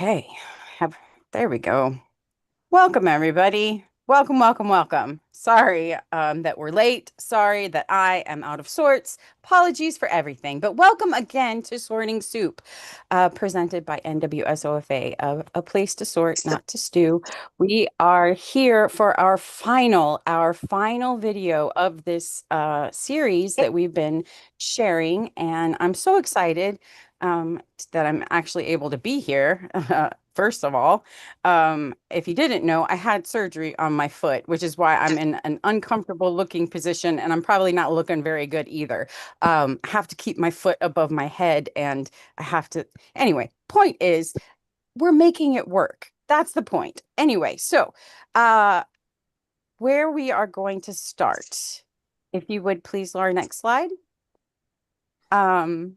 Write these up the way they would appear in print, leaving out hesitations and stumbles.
Okay, have, there we go. Welcome, everybody. Welcome, welcome, welcome. Sorry that we're late. Sorry that I am out of sorts. Apologies for everything. But welcome again to Sorting Soup, presented by NWSOFA, a place to sort, not to stew. We are here for our final video of this series that we've been sharing, and I'm so excited that I'm actually able to be here. First of all. If you didn't know, I had surgery on my foot, which is why I'm in an uncomfortable looking position, and I'm probably not looking very good either. I have to keep my foot above my head, and I have to. Anyway, point is, we're making it work. That's the point. Anyway, so where we are going to start, if you would please, Laura, next slide. Um,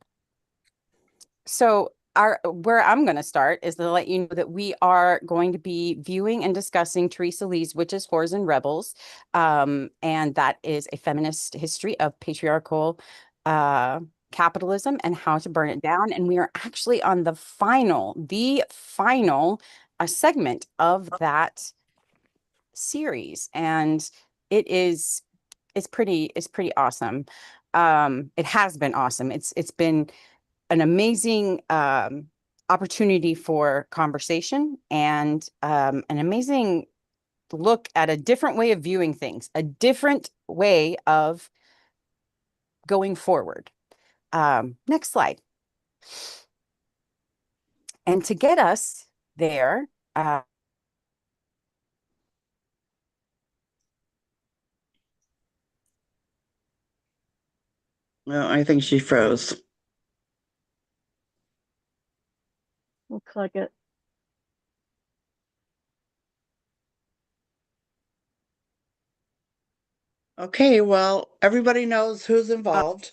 So our where I'm going to start is to let you know that we are going to be viewing and discussing Teresa Lee's Witches, Whores, and Rebels. And that is a feminist history of patriarchal capitalism and how to burn it down. And we are actually on the final segment of that series. And it is it's pretty awesome. It has been awesome. It's been an amazing opportunity for conversation and an amazing look at a different way of viewing things, a different way of going forward. Next slide. And to get us there, Well, I think she froze. Looks like it. Okay, well, everybody knows who's uh, involved.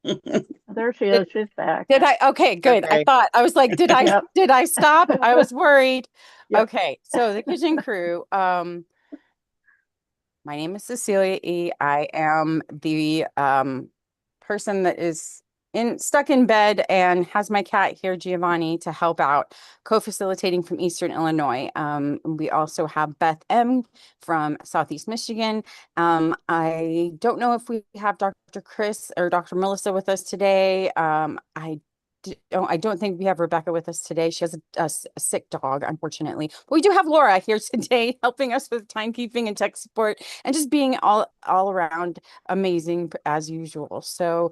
There she did, is. She's back. did I? Okay, good. I Okay. thought I was like, did I Yep. did I stop? I was worried. Yep. Okay, so the kitchen crew. My name is Cecilia E. I am the person that is stuck in bed and has my cat here, Giovanni, to help out, co-facilitating from Eastern Illinois. We also have Beth M. from Southeast Michigan. I don't know if we have Dr. Chris or Dr. Melissa with us today. I don't think we have Rebecca with us today. She has a sick dog, unfortunately. But we do have Laura here today helping us with timekeeping and tech support and just being all around amazing as usual. So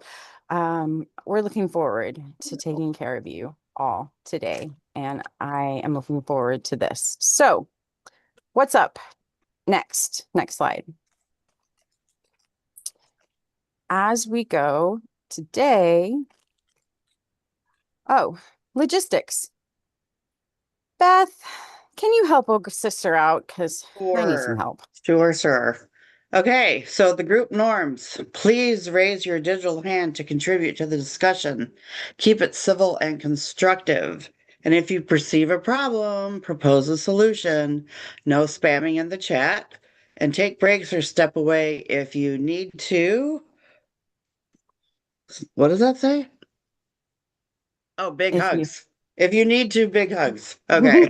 we're looking forward to taking care of you all today. And I am looking forward to this. So what's up next slide. As we go today, oh, logistics. Beth, can you help a sister out? Because I need some Sure. help. Sure. Okay, so the group norms. Please raise your digital hand to contribute to the discussion. Keep it civil and constructive. And if you perceive a problem, propose a solution. No spamming in the chat. And take breaks or step away if you need to. What does that say? Oh, big If you hugs. If you need to, big hugs. Okay.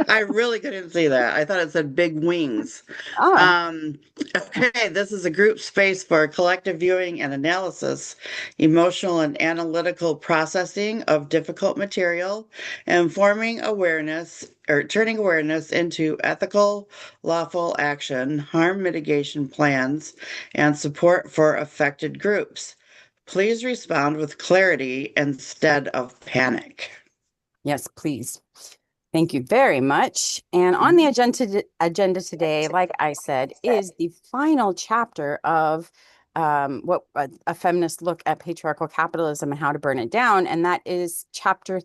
I really couldn't see that. I thought it said big wings. ah, Um, okay, this is a group space for collective viewing and analysis, emotional and analytical processing of difficult material, and forming awareness or turning awareness into ethical, lawful action, harm mitigation plans, and support for affected groups. Please respond with clarity instead of panic. yes, please. Thank you very much. And on the agenda today, like I said, is the final chapter of what a feminist look at patriarchal capitalism and how to burn it down. And that is chapter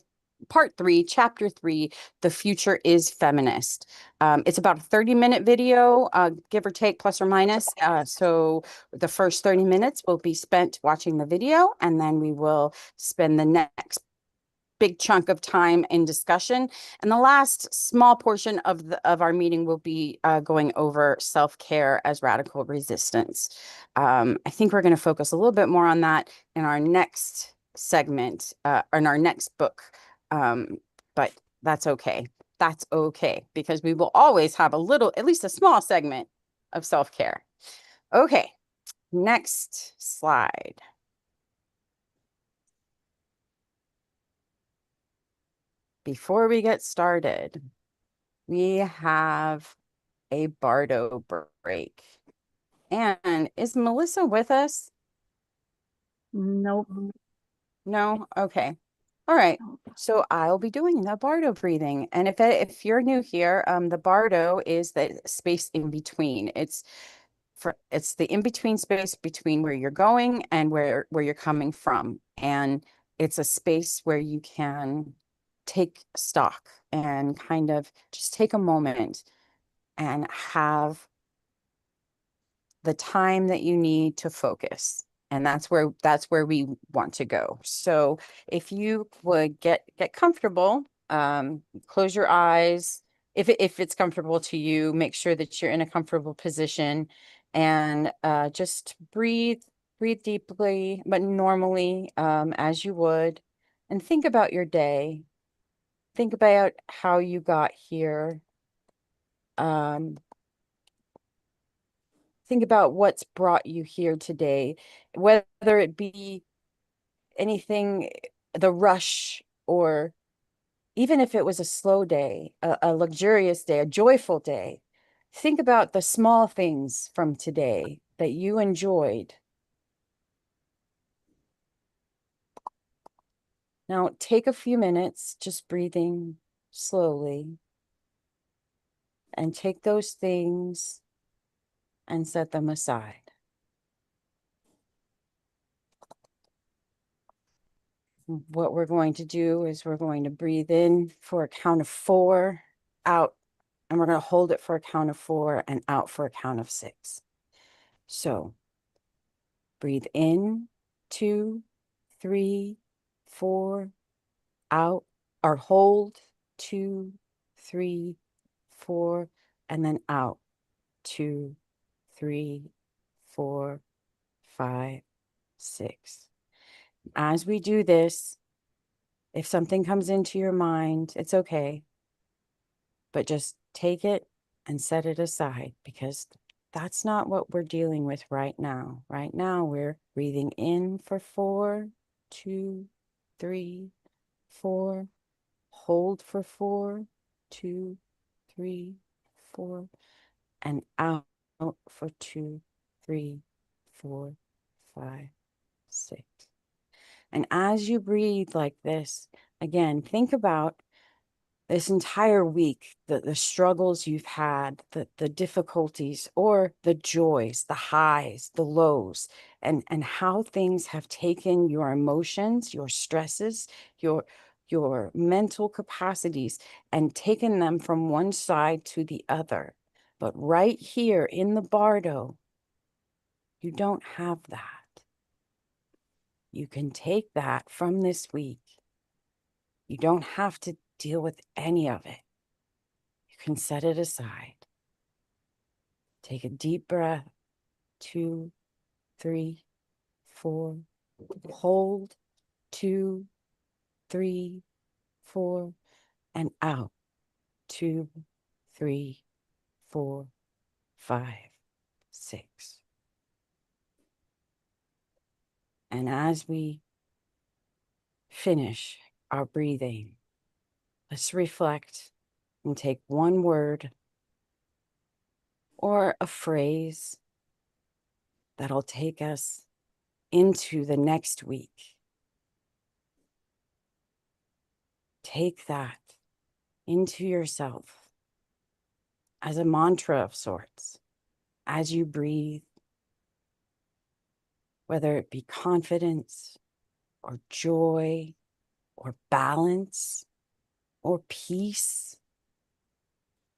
three, The Future is Feminist. It's about a 30-minute video, give or take, plus or minus. So the first 30 minutes will be spent watching the video, and then we will spend the next big chunk of time in discussion. And the last small portion of our meeting will be going over self-care as radical resistance. I think we're going to focus a little bit more on that in our next segment, in our next book. But That's okay. That's okay because we will always have a little, at least a small segment of self-care. Okay, next slide. Before we get started, we have a Bardo break. And is Melissa with us? Nope. No? Okay. All right. So I'll be doing the Bardo breathing. And if you're new here, the Bardo is the space in between. It's the in-between space between where you're going and where you're coming from. And it's a space where you can take stock and kind of just take a moment and have the time that you need to focus. And that's where we want to go. So if you would get comfortable, close your eyes. If it's comfortable to you, make sure that you're in a comfortable position and just breathe deeply, but normally, as you would, and think about your day. Think about how you got here. Um, think about what's brought you here today, whether it be anything, the rush, or even if it was a slow day, a luxurious day, a joyful day. Think about the small things from today that you enjoyed. Now, take a few minutes just breathing slowly and take those things and set them aside. What we're going to do is we're going to breathe in for a count of 4, out, and we're going to hold it for a count of 4 and out for a count of 6. So breathe in, 2, 3, 4, out, or hold, 2, 3, 4, and then out, 2, 3, 4, 5, 6. As we do this, if something comes into your mind, it's okay, but just take it and set it aside because that's not what we're dealing with right now. Right now, we're breathing in for 4, 2, 3, 4, hold for 4, 2, 3, 4, and out for 2, 3, 4, 5, 6. And as you breathe like this, again, think about this entire week, the struggles you've had, the difficulties or the joys, the highs, the lows, and how things have taken your emotions, your stresses, your mental capacities and taken them from one side to the other. But right here in the Bardo, you don't have that. You can take that from this week. You don't have to deal with any of it. You can set it aside. Take a deep breath. 2, 3, 4. Hold. 2, 3, 4. And out. 2, 3, 4, 5, 6. And as we finish our breathing, let's reflect and take one word or a phrase that'll take us into the next week. Take that into yourself as a mantra of sorts as you breathe, whether it be confidence or joy or balance or peace,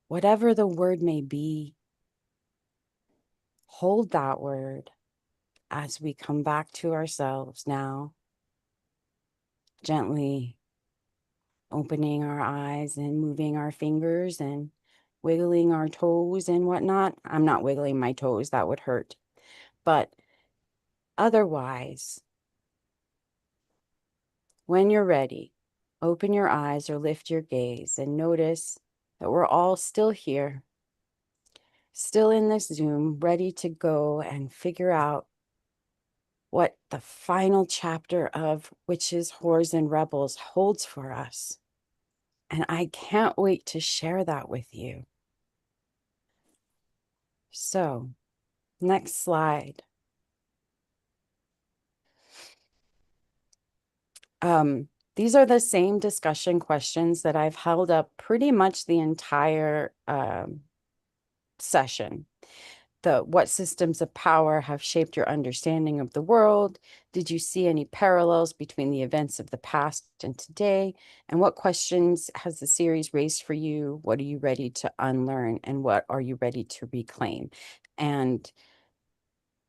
whatever the word may be. Hold that word as we come back to ourselves now, gently opening our eyes and moving our fingers and wiggling our toes and whatnot. I'm not wiggling my toes, that would hurt. But otherwise, when you're ready, Open your eyes or lift your gaze and notice that we're all still here, still in this Zoom, ready to go and figure out what the final chapter of Witches, Whores, and Rebels holds for us. And I can't wait to share that with you. So, next slide. These are the same discussion questions that I've held up pretty much the entire session. What systems of power have shaped your understanding of the world? Did you see any parallels between the events of the past and today? And what questions has the series raised for you? What are you ready to unlearn? And what are you ready to reclaim? And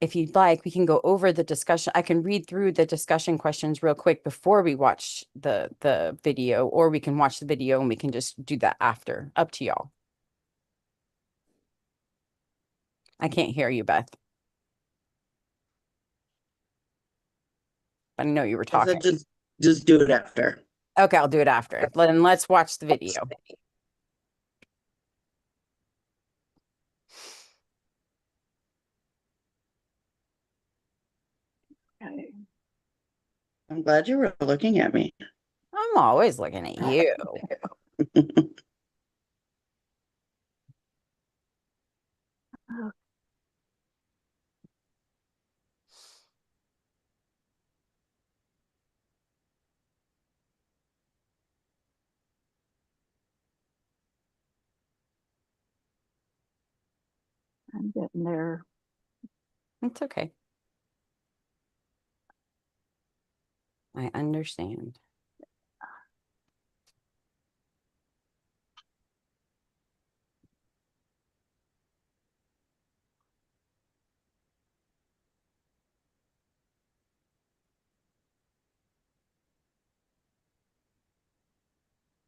if you'd like, we can go over the discussion. I can read through the discussion questions real quick before we watch the video, or we can watch the video and we can just do that after. Up to y'all. I can't hear you, Beth. I know you were I talking. said just do it after. Okay, I'll do it after. Then let's watch the video. Okay. I'm glad you were looking at me. I'm always looking at you. I'm getting there. It's okay. I understand.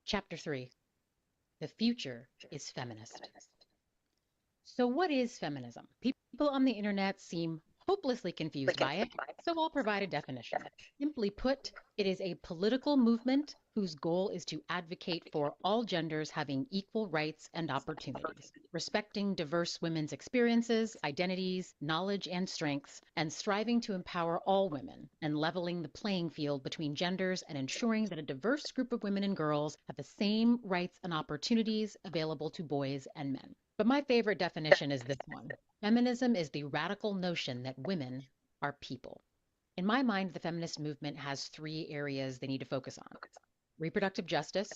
Chapter 3. The future is feminist. So what is feminism? People on the internet seem hopelessly confused by it, so I'll provide a definition. Simply put, it is a political movement whose goal is to advocate for all genders having equal rights and opportunities, respecting diverse women's experiences, identities, knowledge, and strengths, and striving to empower all women and leveling the playing field between genders and ensuring that a diverse group of women and girls have the same rights and opportunities available to boys and men. But my favorite definition is this one. Feminism is the radical notion that women are people. In my mind, the feminist movement has three areas they need to focus on: reproductive justice,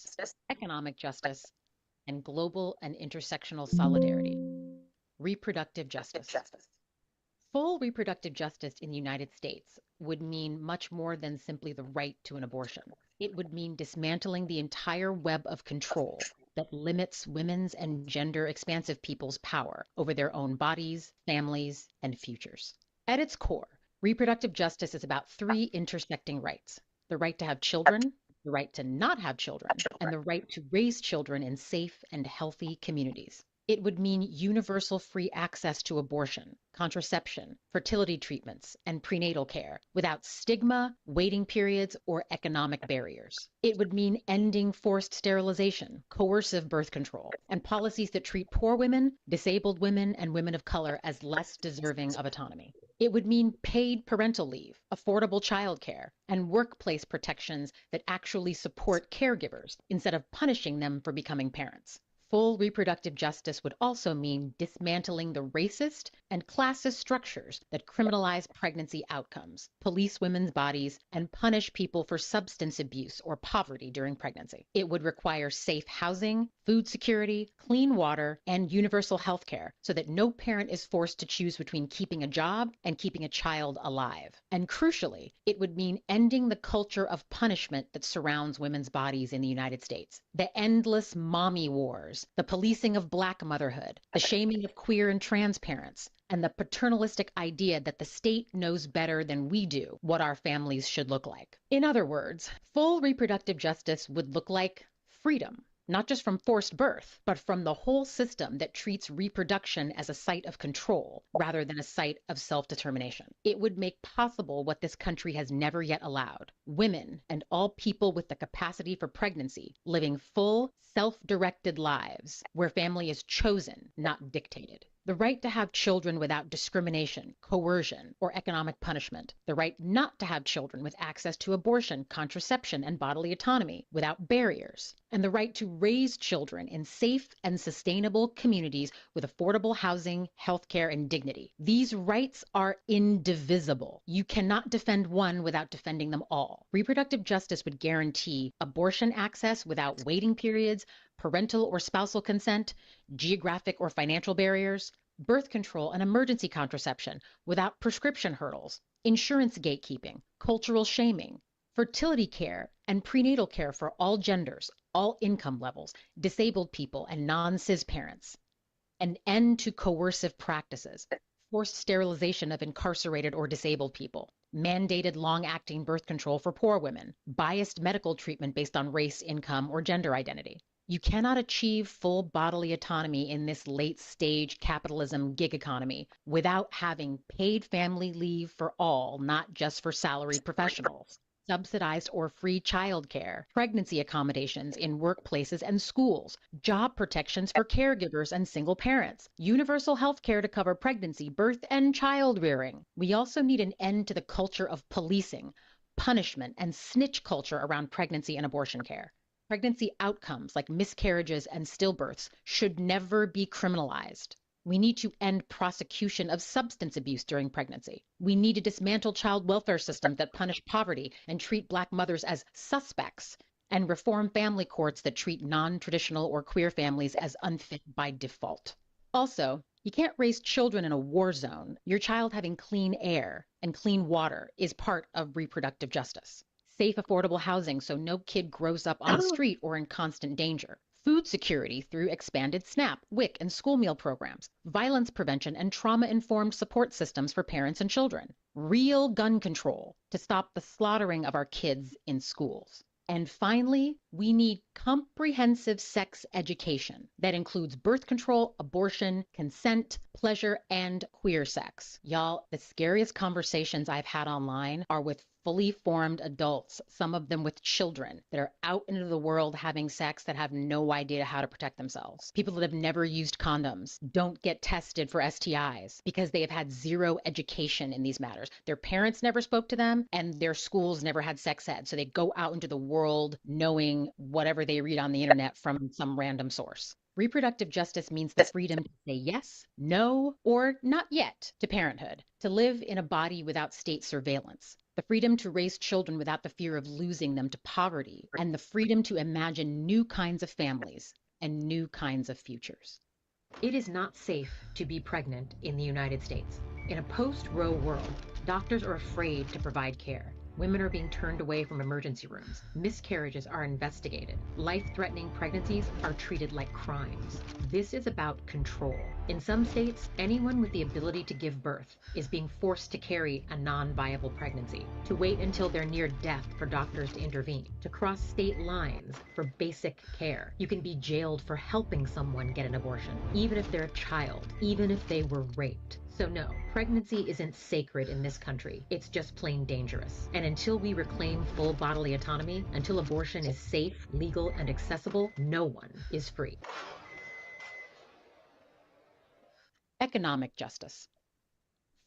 economic justice, and global and intersectional solidarity. Reproductive justice. Full reproductive justice in the United States would mean much more than simply the right to an abortion. It would mean dismantling the entire web of control that limits women's and gender expansive people's power over their own bodies, families, and futures. At its core, reproductive justice is about three intersecting rights: the right to have children, the right to not have children, and the right to raise children in safe and healthy communities. It would mean universal free access to abortion, contraception, fertility treatments, and prenatal care without stigma, waiting periods, or economic barriers. It would mean ending forced sterilization, coercive birth control, and policies that treat poor women, disabled women, and women of color as less deserving of autonomy. It would mean paid parental leave, affordable childcare, and workplace protections that actually support caregivers instead of punishing them for becoming parents. Full reproductive justice would also mean dismantling the racist and classist structures that criminalize pregnancy outcomes, police women's bodies, and punish people for substance abuse or poverty during pregnancy. It would require safe housing, food security, clean water, and universal health care so that no parent is forced to choose between keeping a job and keeping a child alive. And crucially, it would mean ending the culture of punishment that surrounds women's bodies in the United States. The endless mommy wars, the policing of Black motherhood, the shaming of queer and trans parents, and the paternalistic idea that the state knows better than we do what our families should look like. In other words, full reproductive justice would look like freedom. not just from forced birth, but from the whole system that treats reproduction as a site of control rather than a site of self-determination. It would make possible what this country has never yet allowed: women and all people with the capacity for pregnancy living full, self-directed lives where family is chosen, not dictated. The right to have children without discrimination, coercion, or economic punishment. The right not to have children with access to abortion, contraception, and bodily autonomy without barriers. And the right to raise children in safe and sustainable communities with affordable housing, healthcare, and dignity. These rights are indivisible. You cannot defend one without defending them all. Reproductive justice would guarantee abortion access without waiting periods, parental or spousal consent, geographic or financial barriers, birth control and emergency contraception without prescription hurdles, insurance gatekeeping, cultural shaming, fertility care and prenatal care for all genders, all income levels, disabled people and non-cis parents, an end to coercive practices, forced sterilization of incarcerated or disabled people, mandated long-acting birth control for poor women, biased medical treatment based on race, income, or gender identity. You cannot achieve full bodily autonomy in this late-stage capitalism gig economy without having paid family leave for all, not just for salaried professionals, subsidized or free childcare, pregnancy accommodations in workplaces and schools, job protections for caregivers and single parents, universal health care to cover pregnancy, birth, and child rearing. We also need an end to the culture of policing, punishment, and snitch culture around pregnancy and abortion care. Pregnancy outcomes like miscarriages and stillbirths should never be criminalized. We need to end prosecution of substance abuse during pregnancy. We need to dismantle child welfare systems that punish poverty and treat Black mothers as suspects, and reform family courts that treat non-traditional or queer families as unfit by default. Also, you can't raise children in a war zone. Your child having clean air and clean water is part of reproductive justice. Safe, affordable housing so no kid grows up on the street or in constant danger. Food security through expanded SNAP, WIC, and school meal programs. Violence prevention and trauma-informed support systems for parents and children. Real gun control to stop the slaughtering of our kids in schools. And finally, we need comprehensive sex education that includes birth control, abortion, consent, pleasure, and queer sex. Y'all, the scariest conversations I've had online are with fully formed adults, some of them with children that are out into the world having sex that have no idea how to protect themselves. People that have never used condoms, don't get tested for STIs because they have had zero education in these matters. Their parents never spoke to them and their schools never had sex ed. So they go out into the world knowing whatever they read on the internet from some random source. Reproductive justice means the freedom to say yes, no, or not yet to parenthood, to live in a body without state surveillance, the freedom to raise children without the fear of losing them to poverty, and the freedom to imagine new kinds of families and new kinds of futures. It is not safe to be pregnant in the United States. In a post-Roe world, doctors are afraid to provide care. Women are being turned away from emergency rooms. Miscarriages are investigated. Life-threatening pregnancies are treated like crimes. This is about control. In some states, anyone with the ability to give birth is being forced to carry a non-viable pregnancy, to wait until they're near death for doctors to intervene, to cross state lines for basic care. You can be jailed for helping someone get an abortion, even if they're a child, even if they were raped. So no, pregnancy isn't sacred in this country. It's just plain dangerous. And until we reclaim full bodily autonomy, until abortion is safe, legal, and accessible, no one is free. Economic justice.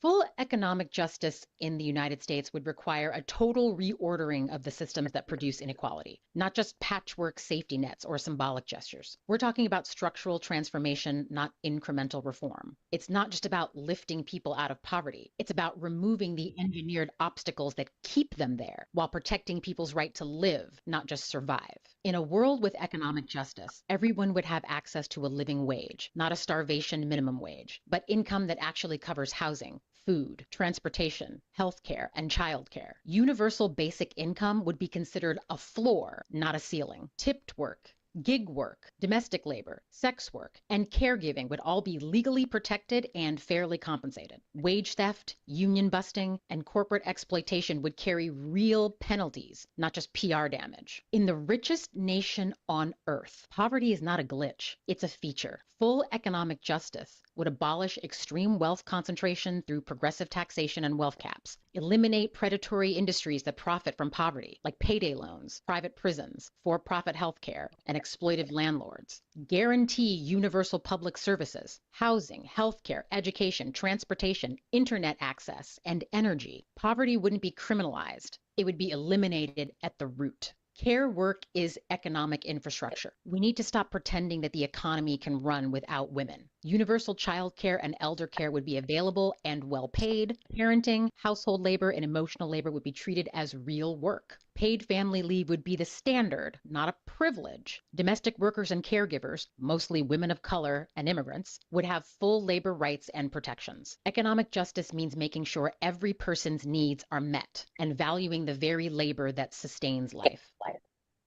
Full economic justice in the United States would require a total reordering of the systems that produce inequality, not just patchwork safety nets or symbolic gestures. We're talking about structural transformation, not incremental reform. It's not just about lifting people out of poverty. It's about removing the engineered obstacles that keep them there while protecting people's right to live, not just survive. In a world with economic justice, everyone would have access to a living wage, not a starvation minimum wage, but income that actually covers housing, food, transportation, healthcare, and childcare. Universal basic income would be considered a floor, not a ceiling. Tipped work, Gig work, domestic labor, sex work, and caregiving would all be legally protected and fairly compensated. Wage theft, union busting, and corporate exploitation would carry real penalties, not just PR damage. In the richest nation on earth, poverty is not a glitch, it's a feature. Full economic justice would abolish extreme wealth concentration through progressive taxation and wealth caps, eliminate predatory industries that profit from poverty, like payday loans, private prisons, for-profit healthcare, and exploitive landlords, guarantee universal public services, housing, healthcare, education, transportation, internet access, and energy. Poverty wouldn't be criminalized. It would be eliminated at the root. Care work is economic infrastructure. We need to stop pretending that the economy can run without women. Universal child care and elder care would be available and well paid. Parenting, household labor, and emotional labor would be treated as real work. Paid family leave would be the standard, not a privilege. Domestic workers and caregivers, mostly women of color and immigrants, would have full labor rights and protections. Economic justice means making sure every person's needs are met and valuing the very labor that sustains life.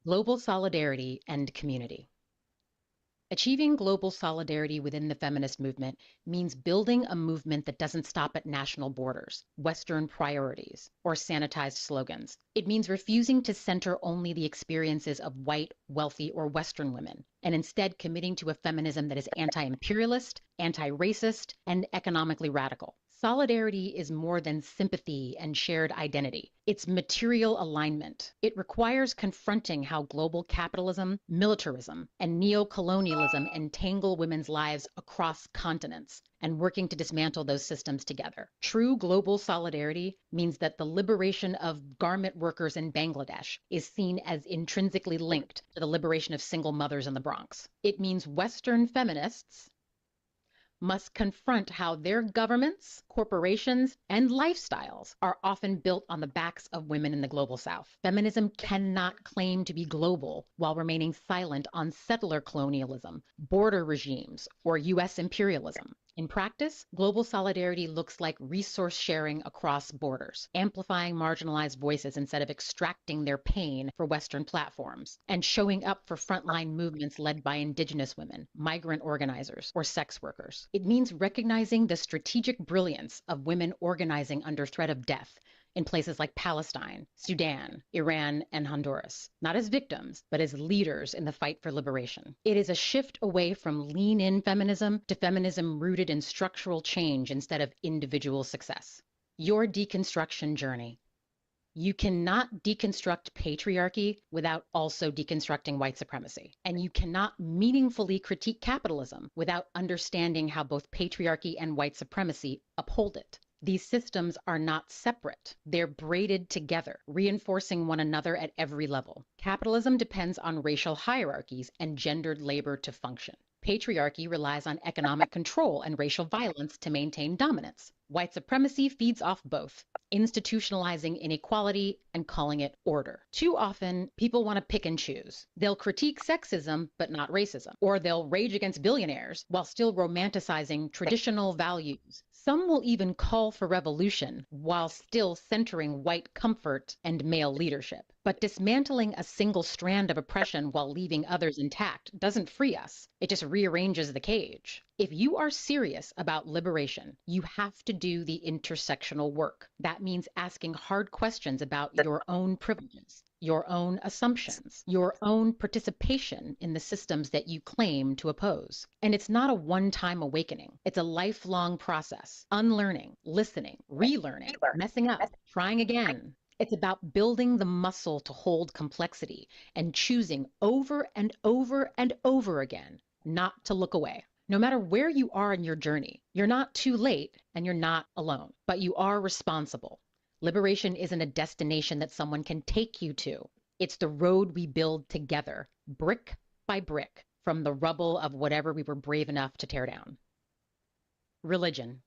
Global solidarity and community. Achieving global solidarity within the feminist movement means building a movement that doesn't stop at national borders, Western priorities, or sanitized slogans. It means refusing to center only the experiences of white, wealthy, or Western women, and instead committing to a feminism that is anti-imperialist, anti-racist, and economically radical. Solidarity is more than sympathy and shared identity. It's material alignment. It requires confronting how global capitalism, militarism, and neocolonialism entangle women's lives across continents and working to dismantle those systems together. True global solidarity means that the liberation of garment workers in Bangladesh is seen as intrinsically linked to the liberation of single mothers in the Bronx. It means Western feminists must confront how their governments, corporations, and lifestyles are often built on the backs of women in the global South. Feminism cannot claim to be global while remaining silent on settler colonialism, border regimes, or U.S. imperialism. In practice, global solidarity looks like resource sharing across borders, amplifying marginalized voices instead of extracting their pain for Western platforms, and showing up for frontline movements led by Indigenous women, migrant organizers, or sex workers. It means recognizing the strategic brilliance of women organizing under threat of death in places like Palestine, Sudan, Iran, and Honduras, not as victims, but as leaders in the fight for liberation. It is a shift away from lean-in feminism to feminism rooted in structural change instead of individual success. Your deconstruction journey. You cannot deconstruct patriarchy without also deconstructing white supremacy. And you cannot meaningfully critique capitalism without understanding how both patriarchy and white supremacy uphold it. These systems are not separate. They're braided together, reinforcing one another at every level. Capitalism depends on racial hierarchies and gendered labor to function. Patriarchy relies on economic control and racial violence to maintain dominance. White supremacy feeds off both, institutionalizing inequality and calling it order. Too often, people want to pick and choose. They'll critique sexism, but not racism. Or they'll rage against billionaires while still romanticizing traditional values. Some will even call for revolution while still centering white comfort and male leadership. But dismantling a single strand of oppression while leaving others intact doesn't free us. It just rearranges the cage. If you are serious about liberation, you have to do the intersectional work. That means asking hard questions about your own privileges, your own assumptions, your own participation in the systems that you claim to oppose. And it's not a one-time awakening. It's a lifelong process. Unlearning, listening, relearning, messing up, trying again. It's about building the muscle to hold complexity and choosing over and over and over again not to look away. No matter where you are in your journey, you're not too late and you're not alone, but you are responsible. Liberation isn't a destination that someone can take you to. It's the road we build together, brick by brick, from the rubble of whatever we were brave enough to tear down. Religion.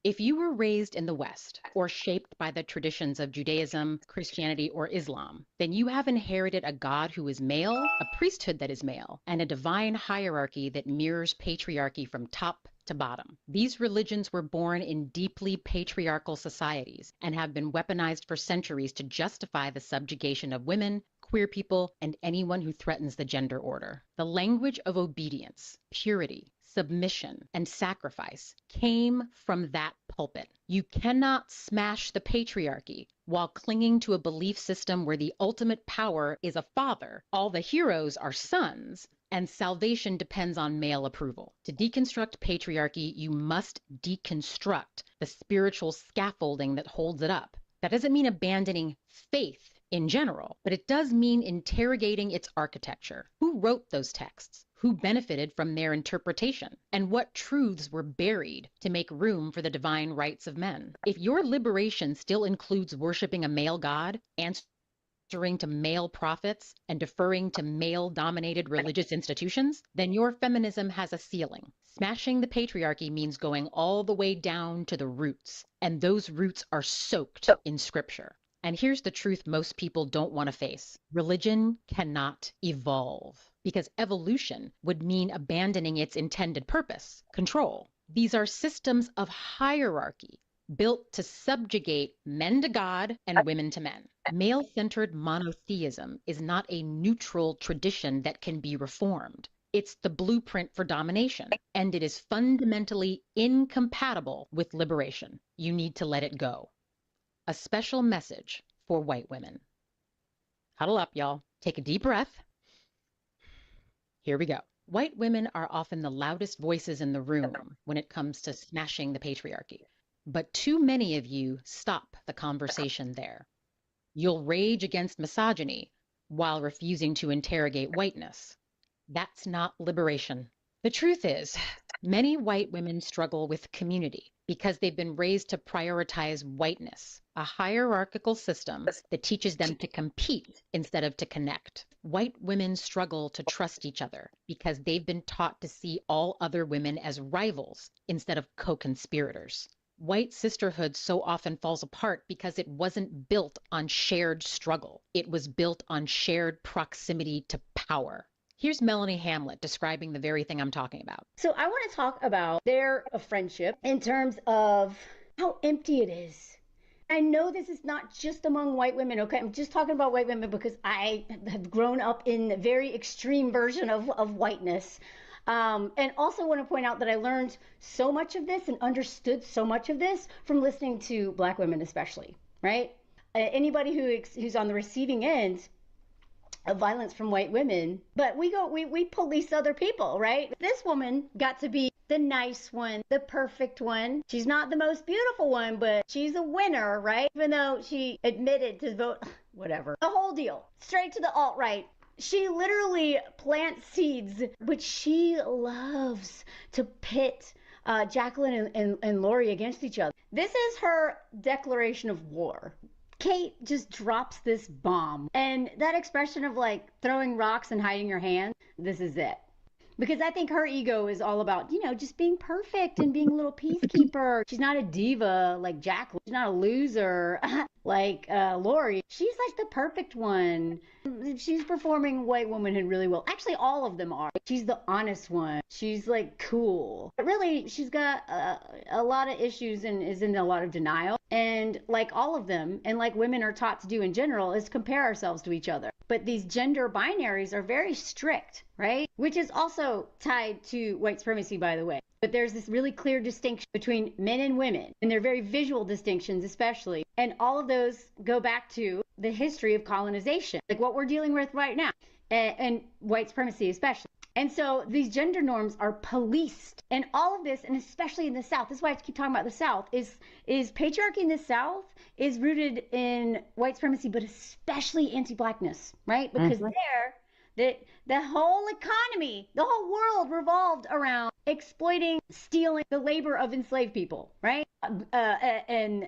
If you were raised in the West or shaped by the traditions of Judaism, Christianity, or Islam, then you have inherited a God who is male, a priesthood that is male, and a divine hierarchy that mirrors patriarchy from top to bottom. These religions were born in deeply patriarchal societies and have been weaponized for centuries to justify the subjugation of women, queer people, and anyone who threatens the gender order. The language of obedience, purity, submission, and sacrifice came from that pulpit. You cannot smash the patriarchy while clinging to a belief system where the ultimate power is a father, all the heroes are sons, and salvation depends on male approval. To deconstruct patriarchy, you must deconstruct the spiritual scaffolding that holds it up. That doesn't mean abandoning faith in general, but it does mean interrogating its architecture. Who wrote those texts? Who benefited from their interpretation? And what truths were buried to make room for the divine rights of men? If your liberation still includes worshiping a male god, answering to male prophets, and deferring to male-dominated religious institutions, then your feminism has a ceiling. Smashing the patriarchy means going all the way down to the roots, and those roots are soaked in scripture. And here's the truth most people don't want to face. Religion cannot evolve because evolution would mean abandoning its intended purpose, control. These are systems of hierarchy built to subjugate men to God and women to men. Male-centered monotheism is not a neutral tradition that can be reformed. It's the blueprint for domination, and it is fundamentally incompatible with liberation. You need to let it go. A special message for white women. Huddle up, y'all. Take a deep breath. Here we go. White women are often the loudest voices in the room when it comes to smashing the patriarchy. But too many of you stop the conversation there. You'll rage against misogyny while refusing to interrogate whiteness. That's not liberation. The truth is, many white women struggle with community because they've been raised to prioritize whiteness, a hierarchical system that teaches them to compete instead of to connect. White women struggle to trust each other because they've been taught to see all other women as rivals instead of co-conspirators. White sisterhood so often falls apart because it wasn't built on shared struggle. It was built on shared proximity to power. Here's Melanie Hamlet describing the very thing I'm talking about. So I want to talk about their friendship in terms of how empty it is. I know this is not just among white women, okay? I'm just talking about white women because I have grown up in a very extreme version of whiteness. And also want to point out that I learned so much of this and understood so much of this from listening to Black women especially, right? Anybody who's on the receiving end of violence from white women, but we police other people, right? This woman got to be the nice one, the perfect one. She's not the most beautiful one, but she's a winner, right? Even though she admitted to vote, whatever. The whole deal, straight to the alt-right. She literally plants seeds, which she loves to pit Jacqueline and Lori against each other. This is her declaration of war. Kate just drops this bomb. And that expression of like throwing rocks and hiding your hand, this is it. Because I think her ego is all about, just being perfect and being a little peacekeeper. She's not a diva like Jacqueline. She's not a loser like Lori. She's like the perfect one. She's performing white womanhood really well. Actually, all of them are. She's the honest one. She's like cool. But really, she's got a lot of issues and is in a lot of denial. And like all of them, and like women are taught to do in general, is compare ourselves to each other. But these gender binaries are very strict, right? Which is also tied to white supremacy, by the way. But there's this really clear distinction between men and women, and they're very visual distinctions especially. And all of those go back to the history of colonization, like what we're dealing with right now, and white supremacy especially. And so these gender norms are policed. And all of this, and especially in the South, this is why I keep talking about the South, is patriarchy in the South is rooted in white supremacy, but especially anti-Blackness, right? Because the whole economy, the whole world revolved around exploiting, stealing the labor of enslaved people, right? And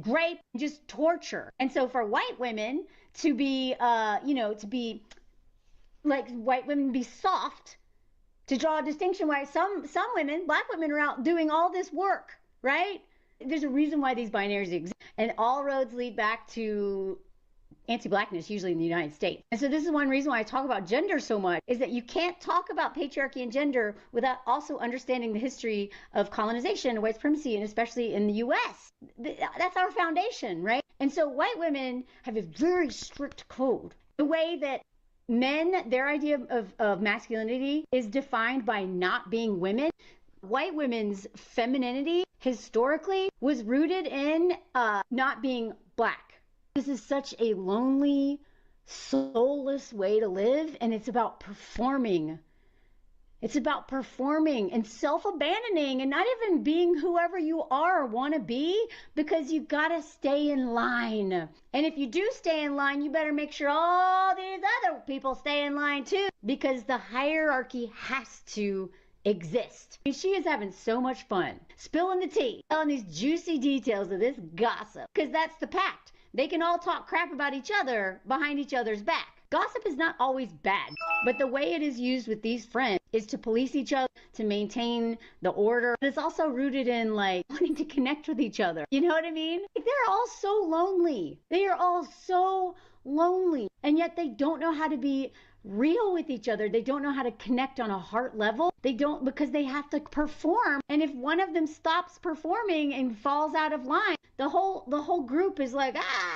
rape, just torture. And so for white women to be, to be like white women be soft, to draw a distinction why some women, Black women, are out doing all this work, right? There's a reason why these binaries exist. And all roads lead back to anti-Blackness, usually in the United States. And so this is one reason why I talk about gender so much, is that you can't talk about patriarchy and gender without also understanding the history of colonization and white supremacy, and especially in the U.S. That's our foundation, right? And so white women have a very strict code. The way that men, their idea of masculinity is defined by not being women. White women's femininity historically was rooted in not being black. This is such a lonely, soulless way to live, and it's about performing. It's about performing and self-abandoning and not even being whoever you are or want to be, because you got to stay in line. And if you do stay in line, you better make sure all these other people stay in line too, because the hierarchy has to exist. She is having so much fun spilling the tea, telling these juicy details of this gossip, because that's the pact. They can all talk crap about each other behind each other's back. Gossip is not always bad, but the way it is used with these friends is to police each other, to maintain the order. It's also rooted in like wanting to connect with each other. You know what I mean? Like, they're all so lonely. They are all so lonely, and yet they don't know how to be real with each other. They don't know how to connect on a heart level. They don't, because they have to perform. And if one of them stops performing and falls out of line, the whole group is like, ah.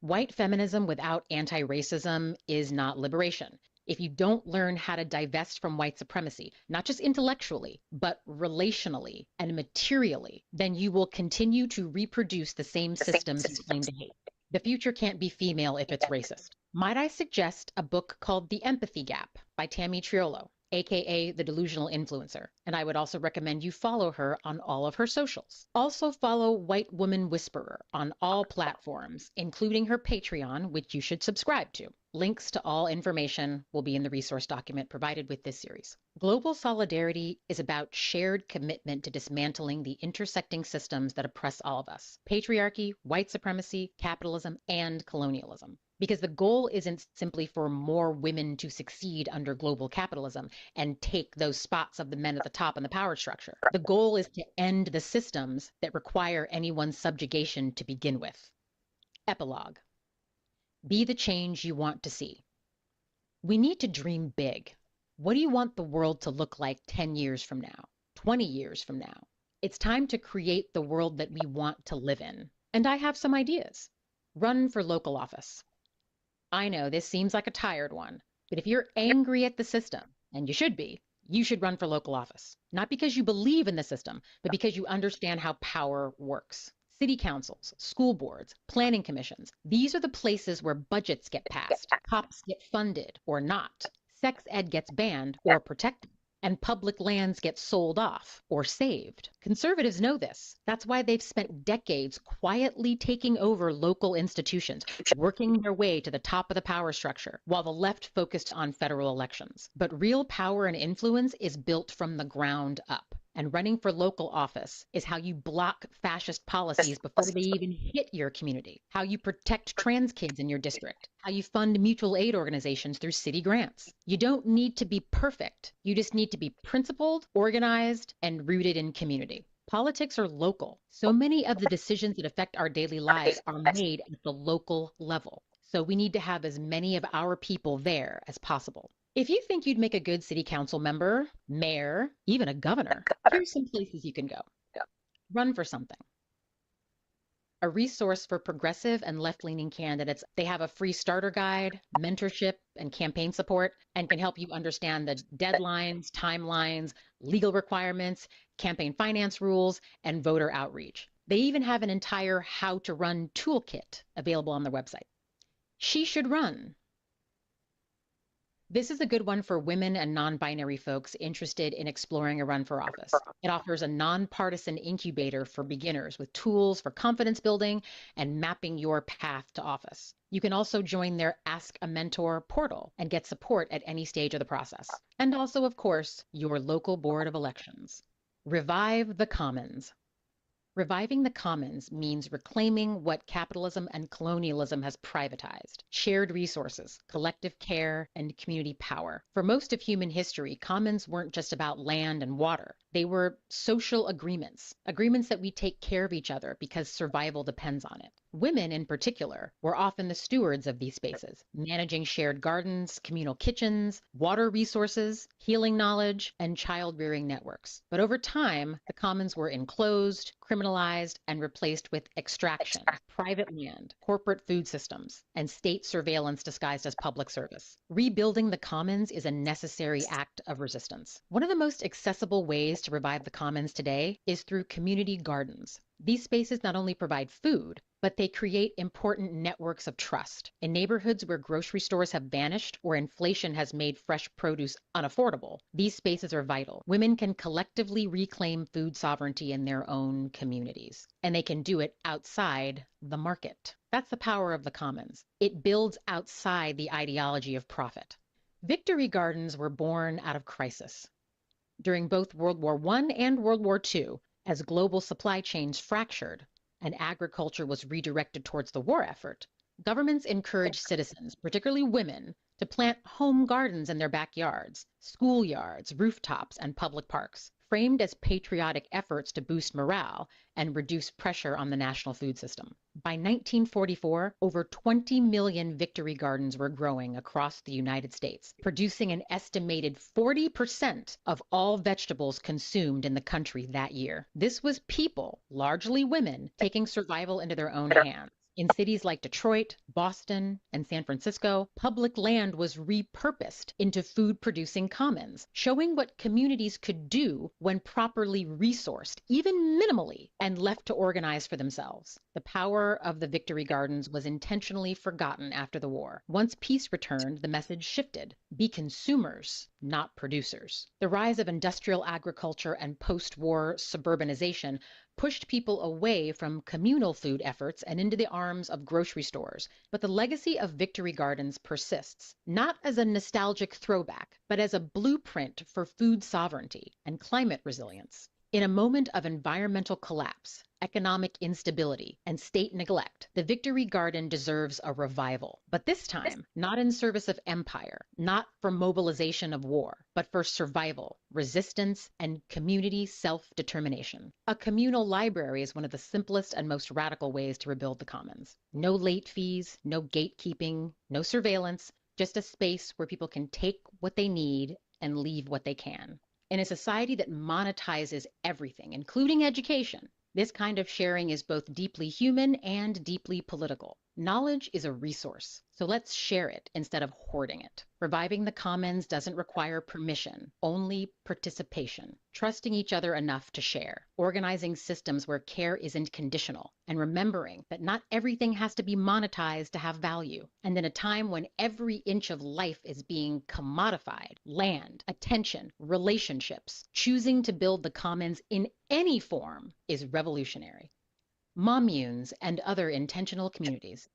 White feminism without anti-racism is not liberation. If you don't learn how to divest from white supremacy, not just intellectually, but relationally and materially, then you will continue to reproduce the same systems you claim to hate. The future can't be female if it's racist. Might I suggest a book called The Empathy Gap by Tammy Triolo, aka The Delusional Influencer, and I would also recommend you follow her on all of her socials. Also follow White Woman Whisperer on all platforms, including her Patreon, which you should subscribe to. Links to all information will be in the resource document provided with this series. Global solidarity is about shared commitment to dismantling the intersecting systems that oppress all of us: patriarchy, white supremacy, capitalism, and colonialism. Because the goal isn't simply for more women to succeed under global capitalism and take those spots of the men at the top in the power structure. The goal is to end the systems that require anyone's subjugation to begin with. Epilogue. Be the change you want to see. We need to dream big. What do you want the world to look like 10 years from now, 20 years from now? It's time to create the world that we want to live in. And I have some ideas. Run for local office. I know this seems like a tired one, but if you're angry at the system, and you should be, you should run for local office. Not because you believe in the system, but because you understand how power works. City councils, school boards, planning commissions, these are the places where budgets get passed, cops get funded or not, sex ed gets banned or protected, and public lands get sold off or saved. Conservatives know this. That's why they've spent decades quietly taking over local institutions, working their way to the top of the power structure, while the left focused on federal elections. But real power and influence is built from the ground up. And running for local office is how you block fascist policies before they even hit your community, how you protect trans kids in your district, how you fund mutual aid organizations through city grants. You don't need to be perfect. You just need to be principled, organized, and rooted in community. Politics are local. So many of the decisions that affect our daily lives are made at the local level. So we need to have as many of our people there as possible. If you think you'd make a good city council member, mayor, even a governor, here's some places you can go. Run for something. A resource for progressive and left-leaning candidates. They have a free starter guide, mentorship, and campaign support, and can help you understand the deadlines, timelines, legal requirements, campaign finance rules, and voter outreach. They even have an entire how to run toolkit available on their website. She should run. This is a good one for women and non-binary folks interested in exploring a run for office. It offers a nonpartisan incubator for beginners with tools for confidence building and mapping your path to office. You can also join their Ask a Mentor portal and get support at any stage of the process. And also, of course, your local board of elections. Revive the Commons. Reviving the commons means reclaiming what capitalism and colonialism has privatized: shared resources, collective care, and community power. For most of human history, commons weren't just about land and water. They were social agreements, agreements that we take care of each other because survival depends on it. Women, in particular, were often the stewards of these spaces, managing shared gardens, communal kitchens, water resources, healing knowledge, and child-rearing networks. But over time, the commons were enclosed, criminalized, and replaced with extraction, private land, corporate food systems, and state surveillance disguised as public service. Rebuilding the commons is a necessary act of resistance. One of the most accessible ways to revive the commons today is through community gardens. These spaces not only provide food, but they create important networks of trust. In neighborhoods where grocery stores have vanished or inflation has made fresh produce unaffordable, these spaces are vital. Women can collectively reclaim food sovereignty in their own communities, and they can do it outside the market. That's the power of the commons. It builds outside the ideology of profit. Victory gardens were born out of crisis. During both World War I and World War II, as global supply chains fractured and agriculture was redirected towards the war effort, governments encouraged citizens, particularly women, to plant home gardens in their backyards, schoolyards, rooftops, and public parks, framed as patriotic efforts to boost morale and reduce pressure on the national food system. By 1944, over 20 million victory gardens were growing across the United States, producing an estimated 40% of all vegetables consumed in the country that year. This was people, largely women, taking survival into their own hands. In cities like Detroit, Boston, and San Francisco, public land was repurposed into food-producing commons, showing what communities could do when properly resourced, even minimally, and left to organize for themselves. The power of the victory gardens was intentionally forgotten after the war. Once peace returned, the message shifted. Be consumers, not producers. The rise of industrial agriculture and post-war suburbanization pushed people away from communal food efforts and into the arms of grocery stores. But the legacy of victory gardens persists, not as a nostalgic throwback, but as a blueprint for food sovereignty and climate resilience. In a moment of environmental collapse, economic instability, and state neglect, the Victory Garden deserves a revival. But this time, not in service of empire, not for mobilization of war, but for survival, resistance, and community self-determination. A communal library is one of the simplest and most radical ways to rebuild the commons. No late fees, no gatekeeping, no surveillance, just a space where people can take what they need and leave what they can. In a society that monetizes everything, including education, this kind of sharing is both deeply human and deeply political. Knowledge is a resource, so let's share it instead of hoarding it. Reviving the commons doesn't require permission, only participation. Trusting each other enough to share. Organizing systems where care isn't conditional. And remembering that not everything has to be monetized to have value. And in a time when every inch of life is being commodified, land, attention, relationships, choosing to build the commons in any form is revolutionary. Mommunes and other intentional communities.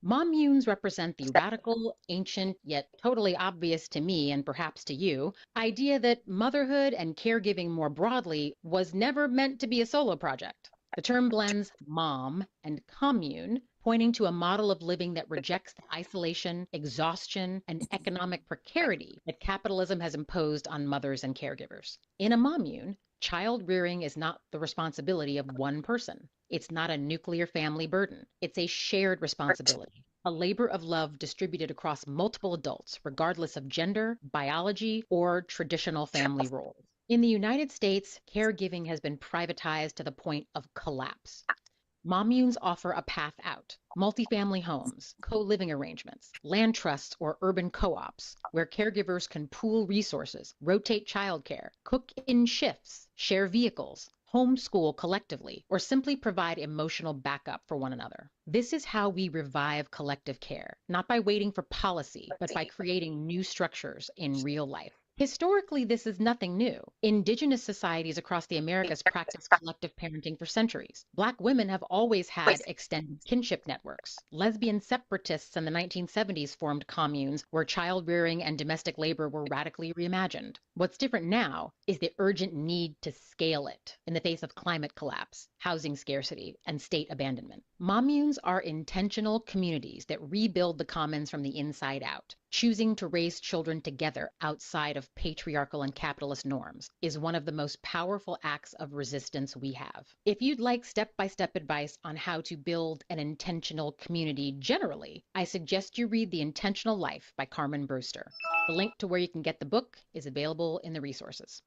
Mommunes represent the radical, ancient, yet totally obvious to me and perhaps to you, idea that motherhood and caregiving more broadly was never meant to be a solo project. The term blends mom and commune, pointing to a model of living that rejects the isolation, exhaustion, and economic precarity that capitalism has imposed on mothers and caregivers. In a mommune, child rearing is not the responsibility of one person. It's not a nuclear family burden. It's a shared responsibility, a labor of love distributed across multiple adults, regardless of gender, biology, or traditional family roles. In the United States, caregiving has been privatized to the point of collapse. Mommunes offer a path out. Multifamily homes, co-living arrangements, land trusts or urban co-ops, where caregivers can pool resources, rotate childcare, cook in shifts, share vehicles, homeschool collectively, or simply provide emotional backup for one another. This is how we revive collective care, not by waiting for policy, but by creating new structures in real life. Historically, this is nothing new. Indigenous societies across the Americas practiced collective parenting for centuries. Black women have always had extended kinship networks. Lesbian separatists in the 1970s formed communes where child rearing and domestic labor were radically reimagined. What's different now is the urgent need to scale it in the face of climate collapse, housing scarcity, and state abandonment. Mommunes are intentional communities that rebuild the commons from the inside out, choosing to raise children together outside of patriarchal and capitalist norms, is one of the most powerful acts of resistance we have. If you'd like step-by-step advice on how to build an intentional community generally, I suggest you read The Intentional Life by Carmen Brewster. The link to where you can get the book is available in the resources.